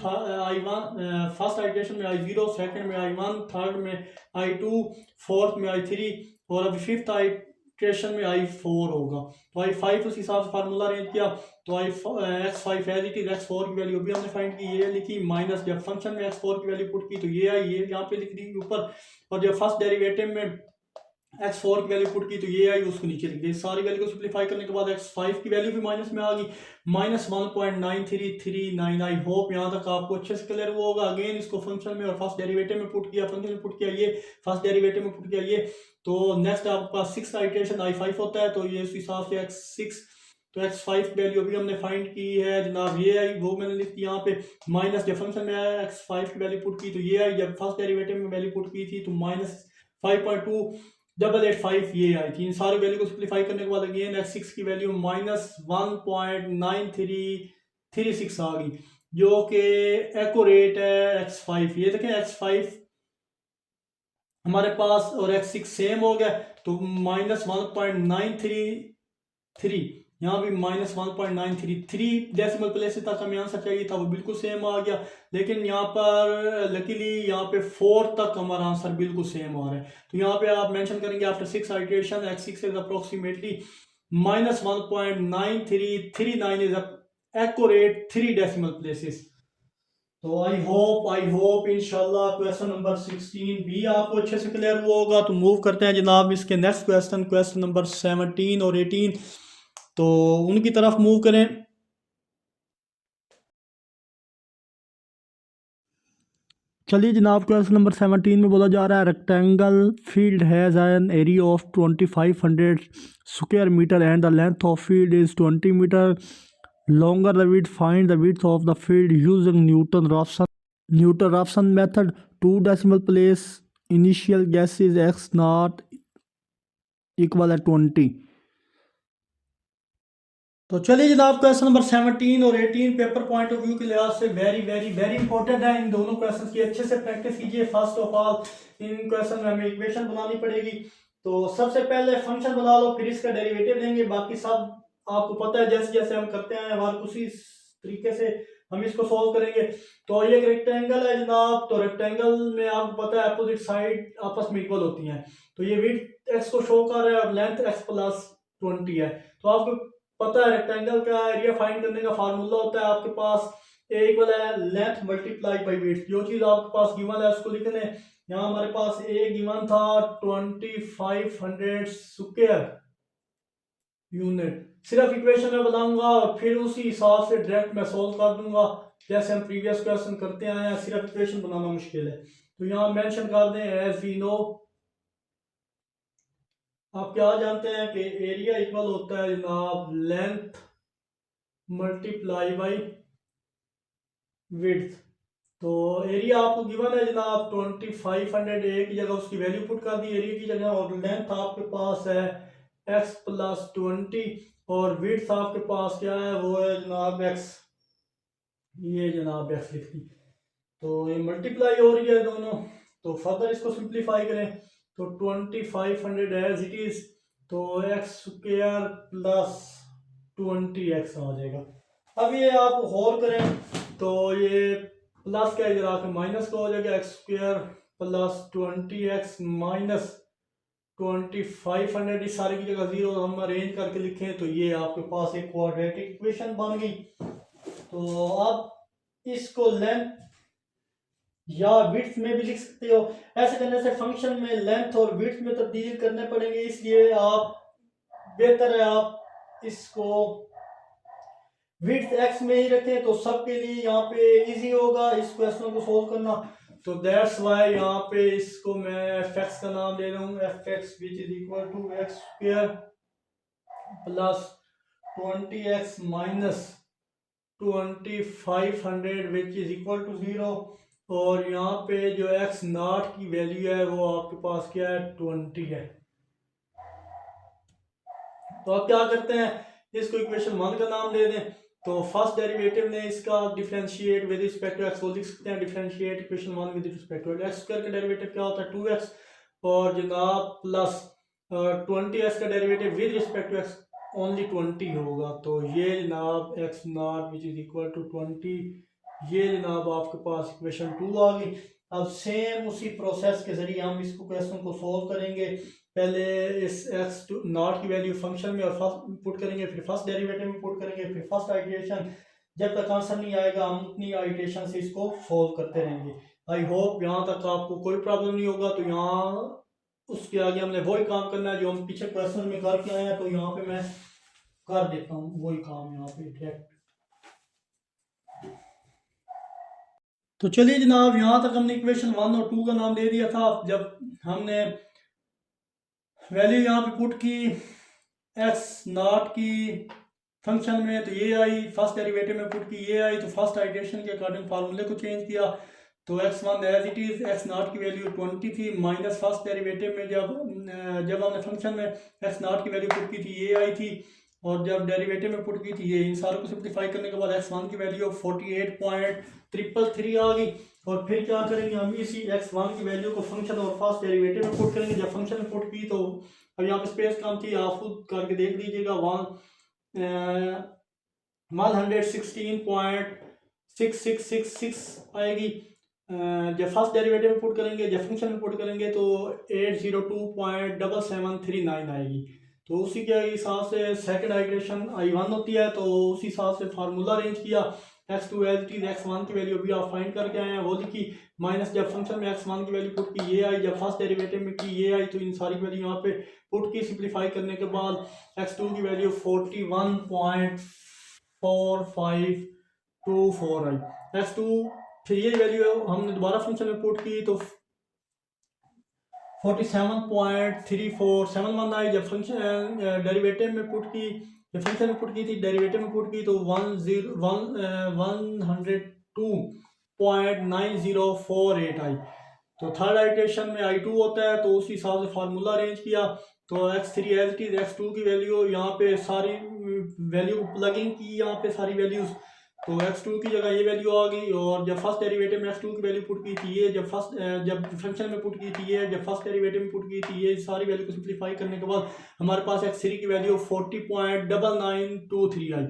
फर्स्ट आइट्रेशन में i0, सेकंड में i1, थर्ड में i2, फोर्थ में i3 और अभी फिफ्थ आइट्रेशन में i4 होगा। तो i5 उस हिसाब से फार्मूला अरेंज किया तो x5 as it is, x4 की वैल्यू भी हमने फाइंड की ये लिखी, माइनस जब फंक्शन में x4 की वैल्यू पुट की तो ये आई, ये यहाँ पे लिख दी ऊपर। और जब फर्स्ट डेरिवेटिव में x4 की वैल्यू पुट की तो ये आई, उसको नीचे लिख दिया। सारी वैल्यू को सिंप्लीफाई करने के बाद x5 की वैल्यू भी माइनस में आ गई, -1.9339। आई होप यहाँ तक आपको अच्छे से क्लियर हुआ होगा। अगेन इसको फंक्शन में और फर्स्ट डेरिवेटिव में पुट किया, फंक्शन में पुट किया ये, फर्स्ट डेरिवेटिव में पुट किया ये। तो नेक्स्ट आपके पास 6 आइट्रेशन i5 होता है, तो ये उस हिसाब से x6, तो x5 की वैल्यू अभी हमने फाइंड की है जनाब, ये आई, वो मैंने लिख दिया यहाँ पे। माइनस जब फंक्शन में आया x5 की वैल्यू पुट की तो ये आई, जब फर्स्ट डेरिवेटिव में वैल्यू पुट की थी तो -5.2885 ये आई थी। इन सारी वैल्यू को सिंप्लीफाई करने के बाद अगेन x6 की वैल्यू -1.9336 आ गई, जो कि एक्यूरेट है x5। ये देखें x5 हमारे पास और x6 सेम हो गया, तो -1.933, यहाँ भी -1.933 डेसिमल प्लेस तक हमें आंसर चाहिए था, वो बिल्कुल सेम आ गया। लेकिन यहाँ पर लकीली यहाँ पे 4 तक हमारा आंसर बिल्कुल सेम आ रहा है। तो यहाँ पे आप मेंशन करेंगे after 6 iteration x6 is approximately -1.9339 is accurate 3 decimal places. तो आई होप इंशाल्लाह क्वेश्चन नंबर 16 भी आपको अच्छे से क्लियर हुआ होगा। तो मूव करते हैं जनाब इसके नेक्स्ट क्वेश्चन, क्वेश्चन नंबर 17 और 18, तो उनकी तरफ मूव करें। चलिए जनाब, क्वेश्चन नंबर 17 में बोला जा रहा है rectangle field has an area of 2500 square metre and the length of field is 20 metre longer the width, find the width of the field using Newton-Raphson method. 2 decimal place initial guess is x naught equal at 20। तो चलिए जनाब, question number 17 और 18 paper point of view के लिहाज से very very very important है। इन दोनों question की अच्छे से प्रैक्टिस कीजिए। First of all in question में हमें इक्वेशन बनानी पड़ेगी, तो सबसे पहले फंक्शन बना लो, फिर इसका डेरिवेटिव लेंगे। बाकी सब आपको पता है, जैसे जैसे हम करते हैं हर उसी तरीके से हम इसको सॉल्व करेंगे। तो ये एक रेक्टेंगल है जनाब, तो रेक्टेंगल में आपको पता है अपोजिट साइड आपस में इक्वल होती हैं। तो ये विड्थ x को शो कर रहा है और लेंथ x प्लस 20 है। तो आपको पता है रेक्टेंगल का एरिया फाइंड करने का फार्मूला होता है आपके पास ए इक्वल है लेंथ मल्टीप्लाई बाई विड्थ। जो चीज आपके पास गिवन है उसको लिख लें। यहाँ हमारे पास ए गिवन था 2500 स्क्वायर यूनिट। सिर्फ इक्वेशन में बनाऊंगा और फिर उसी हिसाब से डायरेक्ट मैं सोल्व कर दूंगा, जैसे हम प्रीवियस क्वेश्चन करते आए हैं। सिर्फ इक्वेशन बनाना मुश्किल है, तो यहाँ मेंशन कर दें एज वी नो। आप क्या जानते हैं कि एरिया इक्वल होता है जनाब लेंथ मल्टीप्लाई बाई विड्थ। तो एरिया आपको गिवन है जनाब 2500, एक की जगह उसकी वैल्यू पुट कर दी एरिया की जगह, और लेंथ आपके पास है x प्लस 20 और विड्थ आपके पास क्या है, वो है जनाब x। ये जनाब x लिख दी, तो ये मल्टीप्लाई हो रही है दोनों। तो फर्दर इसको सिंप्लीफाई करें तो 2500 एज इट इज, तो एक्स स्क्वायर प्लस 20x आ जाएगा। अब ये आप गौर करें तो ये प्लस का इधर आके माइनस का हो जाएगा, x square plus 20x minus 2500, इस सारे की जगह जीरो हम अरेंज करके लिखें तो ये आपके पास एक क्वाड्रेटिक इक्वेशन बन गई। तो आप इसको लेंथ या विड्थ में भी लिख सकते हो। ऐसे करने से फंक्शन में लेंथ और विड्थ में तब्दील करने पड़ेंगे, इसलिए आप बेहतर है आप इसको विड्थ x में ही रखें, तो सबके लिए यहाँ पे इजी होगा इस क्वेश्चन को सोल्व करना। तो दैट्स वाई यहाँ पे इसको मैं fx का नाम दे रहा हूँ, fx which is equal to x square plus 20x minus 2500 which is equal to 0। और यहाँ पे जो x नॉट की वैल्यू है वो आपके पास क्या है, 20 है। तो आप क्या करते हैं, इसको इक्वेशन 1 का नाम दे दें। तो फर्स्ट डेरिवेटिव ने इसका differentiate with respect to x को लिख सकते हैं, differentiate equation 1 with respect to x square का डेरिवेटिव क्या होता है 2x, और जनाब प्लस 20x का derivative with respect to x only 20 होगा। तो ये जनाब x naught which is equal to 20, ये जनाब आपके पास इक्वेशन 2 आ गई। अब सेम उसी प्रोसेस के जरिए हम इसको क्वेश्चन को सोल्व करेंगे। पहले इस x नॉट की वैल्यू फंक्शन में और फर्स्ट पुट करेंगे, फिर फर्स्ट डेरिवेटिव में पुट करेंगे, फिर फर्स्ट आइट्रेशन। जब तक आंसर नहीं आएगा हम उतनी आइट्रेशन से इसको सोल्व करते रहेंगे। आई होप यहाँ तक आपको कोई प्रॉब्लम नहीं होगा। तो यहाँ उसके आगे हमने वही काम करना है जो हम पीछे क्वेश्चन में करके आए हैं। तो यहाँ पे मैं कर देता हूँ वही काम यहाँ पे डायरेक्ट। तो चलिए जनाब, यहाँ तक हमने इक्वेशन 1 और 2 का नाम दे दिया था। जब हमने वैल्यू यहाँ पे पुट की एक्स नॉट की फंक्शन में, तो ये आई। फर्स्ट डेरिवेटिव में पुट की ये आई। तो फर्स्ट आइटरेशन के अकॉर्डिंग फार्मूले को चेंज किया। तो x1 as it is, x naught की वैल्यू 20 थी, माइनस फर्स्ट डेरिवेटिव में जब हमने फंक्शन में एक्स नॉट की वैल्यू पुट की थी ये आई थी। और जब डेरिवेटिव में पुट की थी ये, इन सारों को सिंप्लीफाई करने के बाद x1 की वैल्यू 48.333 आ गई। और फिर क्या करेंगे हम, इसी x1 की वैल्यू को फंक्शन और फर्स्ट डेरिवेटिव में पुट करेंगे। जब फंक्शन में पुट की तो अब यहाँ पे स्पेस कम थी, आप खुद करके देख लीजिएगा। 116.6666 आएगी। जब फर्स्ट डेरिवेटिव में पुट करेंगे, जब फंक्शन में पुट करेंगे तो 802.7739 आएगी। तो उसी के हिसाब से सेकंड आइटरेशन I1 होती है। तो उसी हिसाब से फार्मूला अरेंज किया। x2 as it is, x1 की वैल्यू भी आप फाइंड करके आए हैं वो लिखी, माइनस जब फंक्शन में x1 की वैल्यू पुट की ये आई, जब फर्स्ट डेरिवेटिव में की ये आई। तो इन सारी वैल्यू यहाँ पे पुट की, सिंप्लीफाई करने के बाद x2 की वैल्यू 41.4524 आई। x2 फिर ये वैल्यू हमने दोबारा फंक्शन में पुट की तो 47.3471 आई। जब फंक्शन डेरिवेटिव में पुट की, जब फंक्शन में पुट की थी, डेरिवेटिव में पुट की तो 101.9048 आई। तो थर्ड आइटरेशन में I2 होता है। तो उसी हिसाब से फार्मूला अरेंज किया। तो x3 as it is, x2 की वैल्यू यहाँ पे सारी वैल्यू प्लगिंग की, यहाँ पे सारी वैल्यूज। तो x2 की जगह ये वैल्यू आ गई। और जब फर्स्ट डेरिवेटिव में x2 की वैल्यू पुट की थी ये, जब फंक्शन में पुट की थी ये, जब फर्स्ट डेरिवेटिव में पुट की थी ये, सारी वैल्यू को सिंप्लीफाई करने के बाद हमारे पास x3 की वैल्यू 40.9923 आई।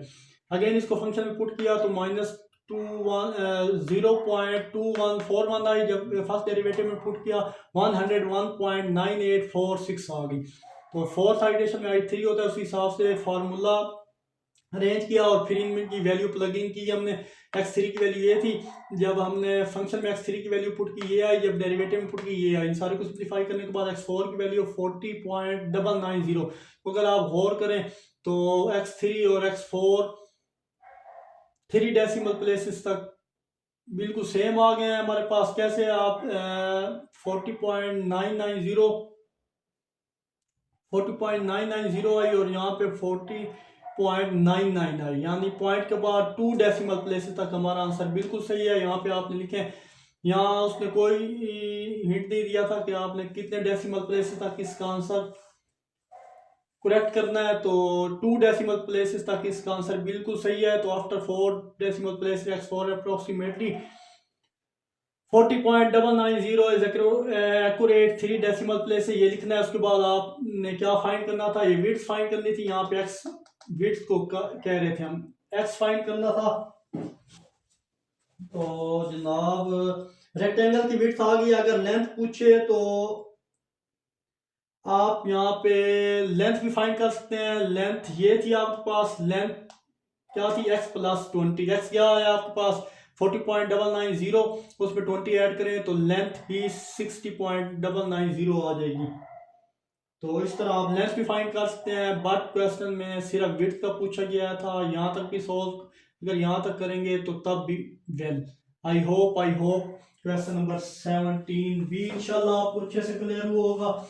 अगेन इसको फंक्शन में पुट किया तो माइनस 0.2141 आई। जब फर्स्ट डेरिवेटिव में पुट किया 101.9846 आ गई। तो फोर्थ आइटरेशन में I3 होता है। उसी हिसाब से फार्मूला अरेंज किया और फिर इनकी वैल्यू प्लगिंग की हमने। x3 की वैल्यू ये थी, जब हमने फंक्शन में x3 की वैल्यू पुट की ये आई, जब डेरिवेटिव में पुट की ये आई। इन सारे को सिंप्लीफाई करने के बाद x4 की वैल्यू 40.990। तो अगर आप गौर करें तो x3 और x4 3 डेसिमल प्लेसेस तक बिल्कुल सेम आ गए हैं हमारे पास। कैसे आप 40.990 आई और यहाँ पे 40.99 आई, यानी पॉइंट के बाद 2 डेसिमल प्लेसेस तक हमारा आंसर बिल्कुल सही है। यहाँ पे आपने लिखे, यहाँ उसने कोई हिंट नहीं दिया था कि आपने कितने डेसिमल प्लेसेस तक इसका आंसर करेक्ट करना है। तो 2 डेसिमल प्लेसेस तक इसका आंसर बिल्कुल सही है। तो after 4 decimal place x4 approximately 40.990 is accurate 3 decimal place से ये लिखना है। उसके बाद आपने क्या फाइंड करना था, ये विड्थ फाइंड करनी थी। यहाँ पे x विड्थ को कह रहे थे हम, x फाइंड करना था। तो जनाब रेक्टेंगल की विड्थ आ गई। अगर लेंथ पूछे तो आप यहाँ पे लेंथ भी फाइंड कर सकते हैं। लेंथ ये थी आपके पास, लेंथ क्या थी, x प्लस 20। x क्या है आपके पास 40.990, उसमें 20 ऐड करें तो लेंथ ही 60.990 आ जाएगी। तो इस तरह आप लेंथ भी फाइंड कर सकते हैं। बट क्वेश्चन में सिर्फ विड्थ का पूछा गया था। यहाँ तक भी सॉल्व अगर यहाँ तक करेंगे तो तब भी well. I hope question number 17 भी इंशाल्लाह आपको अच्छे से क्लियर हुआ होगा।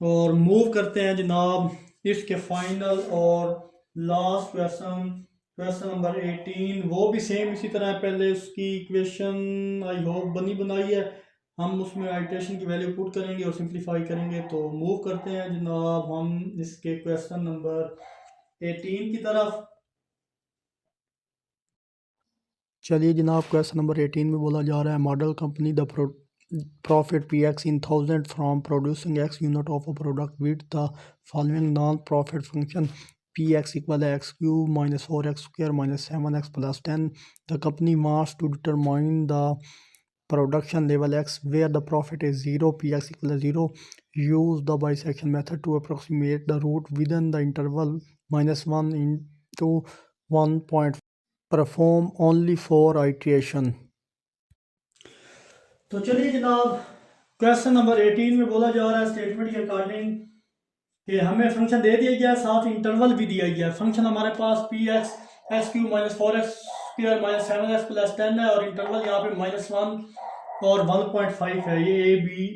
और मूव करते हैं जनाब इसके फाइनल और लास्ट क्वेश्चन, क्वेश्चन नंबर 18। वो भी सेम इसी तरह पहले उसकी इक्वेशन आई होप बनी बनाई है। हम उसमें आइटरेशन की वैल्यू पुट करेंगे और सिंप्लीफाई करेंगे। तो मूव करते हैं जनाब हम इसके क्वेश्चन नंबर 18 की तरफ। चलिए जनाब, क्वेश्चन नंबर 18 में बोला जा रहा है model company the profit px in thousand from producing x unit of a product with the following non-profit function px equal x cube minus 4x square minus 7x plus 10. The company wants to determine the production level x where the profit is 0, px equal 0. Use the bisection method to approximate the root within the interval minus 1 into 1. Perform only 4 iteration. तो चलिए जनाब question number 18 में बोला जा रहा है statement के according कि हमें फंक्शन दे दिया गया है, साथ इंटरवल भी दिया गया है। फंक्शन हमारे पास P X X Q minus 4x² minus 7x plus 10 है और इंटरवल यहाँ पे -1 और 1.5 है। ये ए बी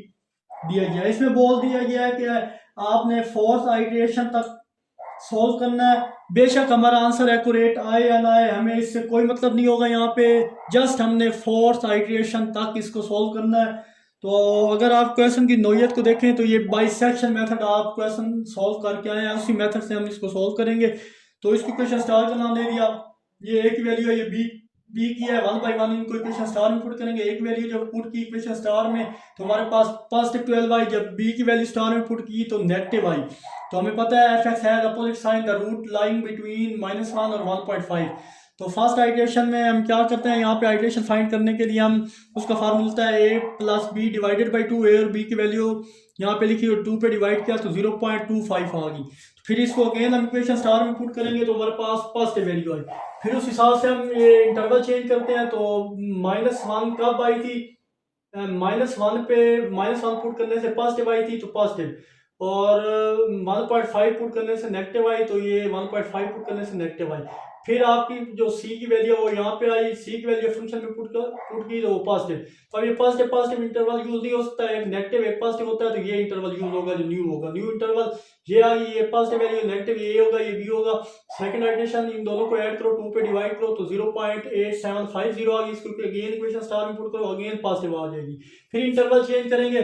दिया गया है। इसमें बोल दिया गया है कि आपने फोर्थ आइटरेशन तक सॉल्व करना है। बेशक हमारा आंसर एक्यूरेट आए या ना आए, हमें इससे कोई मतलब नहीं होगा। यहाँ पे जस्ट हमने फोर्थ आइटरेशन तक इसको सॉल्व करना है। तो अगर आप क्वेश्चन की नोयत को देखें तो ये बाइसेक्शन मेथड आप क्वेश्चन सॉल्व करके आए हैं, उसी मेथड से हम इसको सॉल्व करेंगे। तो इसको इक्वेशन स्टार का नाम दे दिया। ये ए की वैल्यू है, ये बी की है। 1/1 इनको इक्वेशन स्टार में पुट करेंगे। एक वैल्यू जब पुट की इक्वेशन स्टार में तो हमारे पास पॉजिटिव 12y, जब बी की वैल्यू स्टार में पुट की तो नेगेटिव आई। तो हमें पता है f x has opposite sign, the root lying between -1 और 1.5। तो फर्स्ट आइटरेशन में हम क्या करते हैं, यहाँ पे आइटरेशन फाइंड करने के लिए हम उसका फार्मूला है a + b डिवाइडेड बाई 2। ए और बी की वैल्यू यहाँ पे लिखी और 2 पे डिवाइड किया तो 0.25 आ गई। फिर इसको अगेन हम इक्वेशन स्टार में पुट करेंगे तो हमारे पास पॉजिटिव वैल्यू आई। फिर उस हिसाब से हम ये इंटरवल चेंज करते हैं। तो -1 कब आई थी, -1 पे -1 पुट करने से पॉजिटिव आई थी तो पॉजिटिव, और 1.5 पुट करने से नेगेटिव आई तो ये 1.5 पुट करने से नेगेटिव आई। फिर आपकी जो सी की वैल्यू वो यहाँ पे आई, सी की वैल्यू फंक्शन में पुट की तो वो पॉजिटिव। तो अब ये पॉजिटिव इंटरवल यूज नहीं हो सकता है, एक नेगेटिव एक पॉजिटिव होता है, तो ये इंटरवल यूज होगा जो न्यू होगा। न्यू इंटरवल ये आ गई, ये पॉजिटिव वैल्यू, नेगेटिव ये होगा, ये बी होगा। सेकंड आइटरेशन इन दोनों को ऐड करो, 2 पे डिवाइड करो तो 0.8750 आ गई। इसको अगेन इक्वेशन स्टार में पुट करो, अगेन पॉजिटिव आ जाएगी। फिर इंटरवल चेंज करेंगे।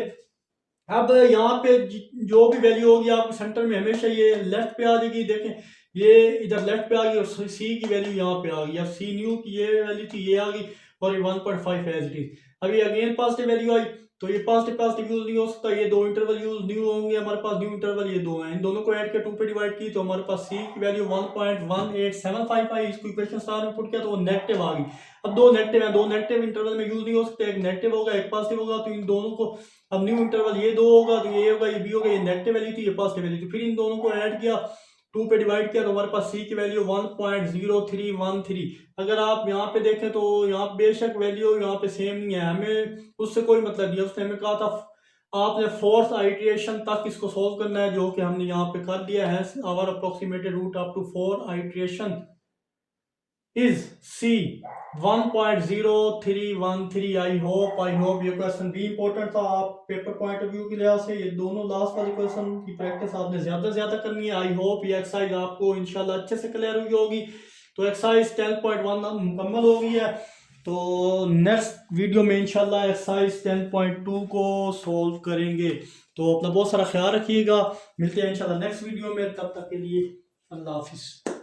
अब यहाँ पे जो भी वैल्यू होगी आपके सेंटर में हमेशा ये लेफ्ट पे आ जाएगी। देखें ये इधर लेफ्ट पे आ गई और सी की वैल्यू यहाँ पे आ गई। अब सी न्यू की ये वैल्यू थी, ये आ गई और ये 1.5 एज इट इज। अभी अगेन पॉजिटिव वैल्यू आई तो ये पॉजिटिव यूज नहीं हो सकता, ये दो इंटरवल यूज न्यू होंगे। हमारे पास न्यू इंटरवल ये दो हैं, इन दोनों को ऐड किया 2 पे डिवाइड की तो हमारे पास सी की वैल्यू 1.1875 आई। इसको इक्वेशन स्टार में पुट किया तो वो नेगेटिव आ गई। अब दो नेगेटिव है, दो नेगेटिव इंटरवल में यूज नहीं हो सकते, एक नेगेटिव होगा एक पॉजिटिव होगा। तो इन दोनों को अब न्यू इंटरवल ये दो होगा तो ये होगा, ये बी होगा, ये नेगेटिव वैल्यू थी ये पॉजिटिव वैल्यू थी। फिर इन दोनों को ऐड किया 2 पे डिवाइड किया तो हमारे पास सी की वैल्यू 1.0313। अगर आप यहाँ पे देखें तो यहाँ बेशक वैल्यू यहाँ पे सेम नहीं है, हमें उससे कोई मतलब नहीं है। उसने हमें कहा था आपने फोर्थ आइटरेशन तक इसको सोल्व करना है, जो कि हमने यहाँ पे कर दिया है। Our approximated root up to 4 iteration is c 1.0313। I hope ये क्वेश्चन भी इंपॉर्टेंट था आप पेपर पॉइंट ऑफ व्यू के लिहाज से। ये दोनों लास्ट वाले क्वेश्चन की प्रैक्टिस आपने ज्यादा से ज्यादा करनी है। आई होप ये एक्सरसाइज आपको इंशाल्लाह अच्छे से क्लियर हुई होगी। तो एक्सरसाइज 10.1 मुकम्मल हो गई है। तो नेक्स्ट वीडियो में इंशाल्लाह एक्सरसाइज 10.2 को सोल्व करेंगे। तो अपना बहुत सारा ख्याल रखिएगा, मिलते हैं इंशाल्लाह नेक्स्ट वीडियो में। तब तक के लिए अल्लाह हाफिज।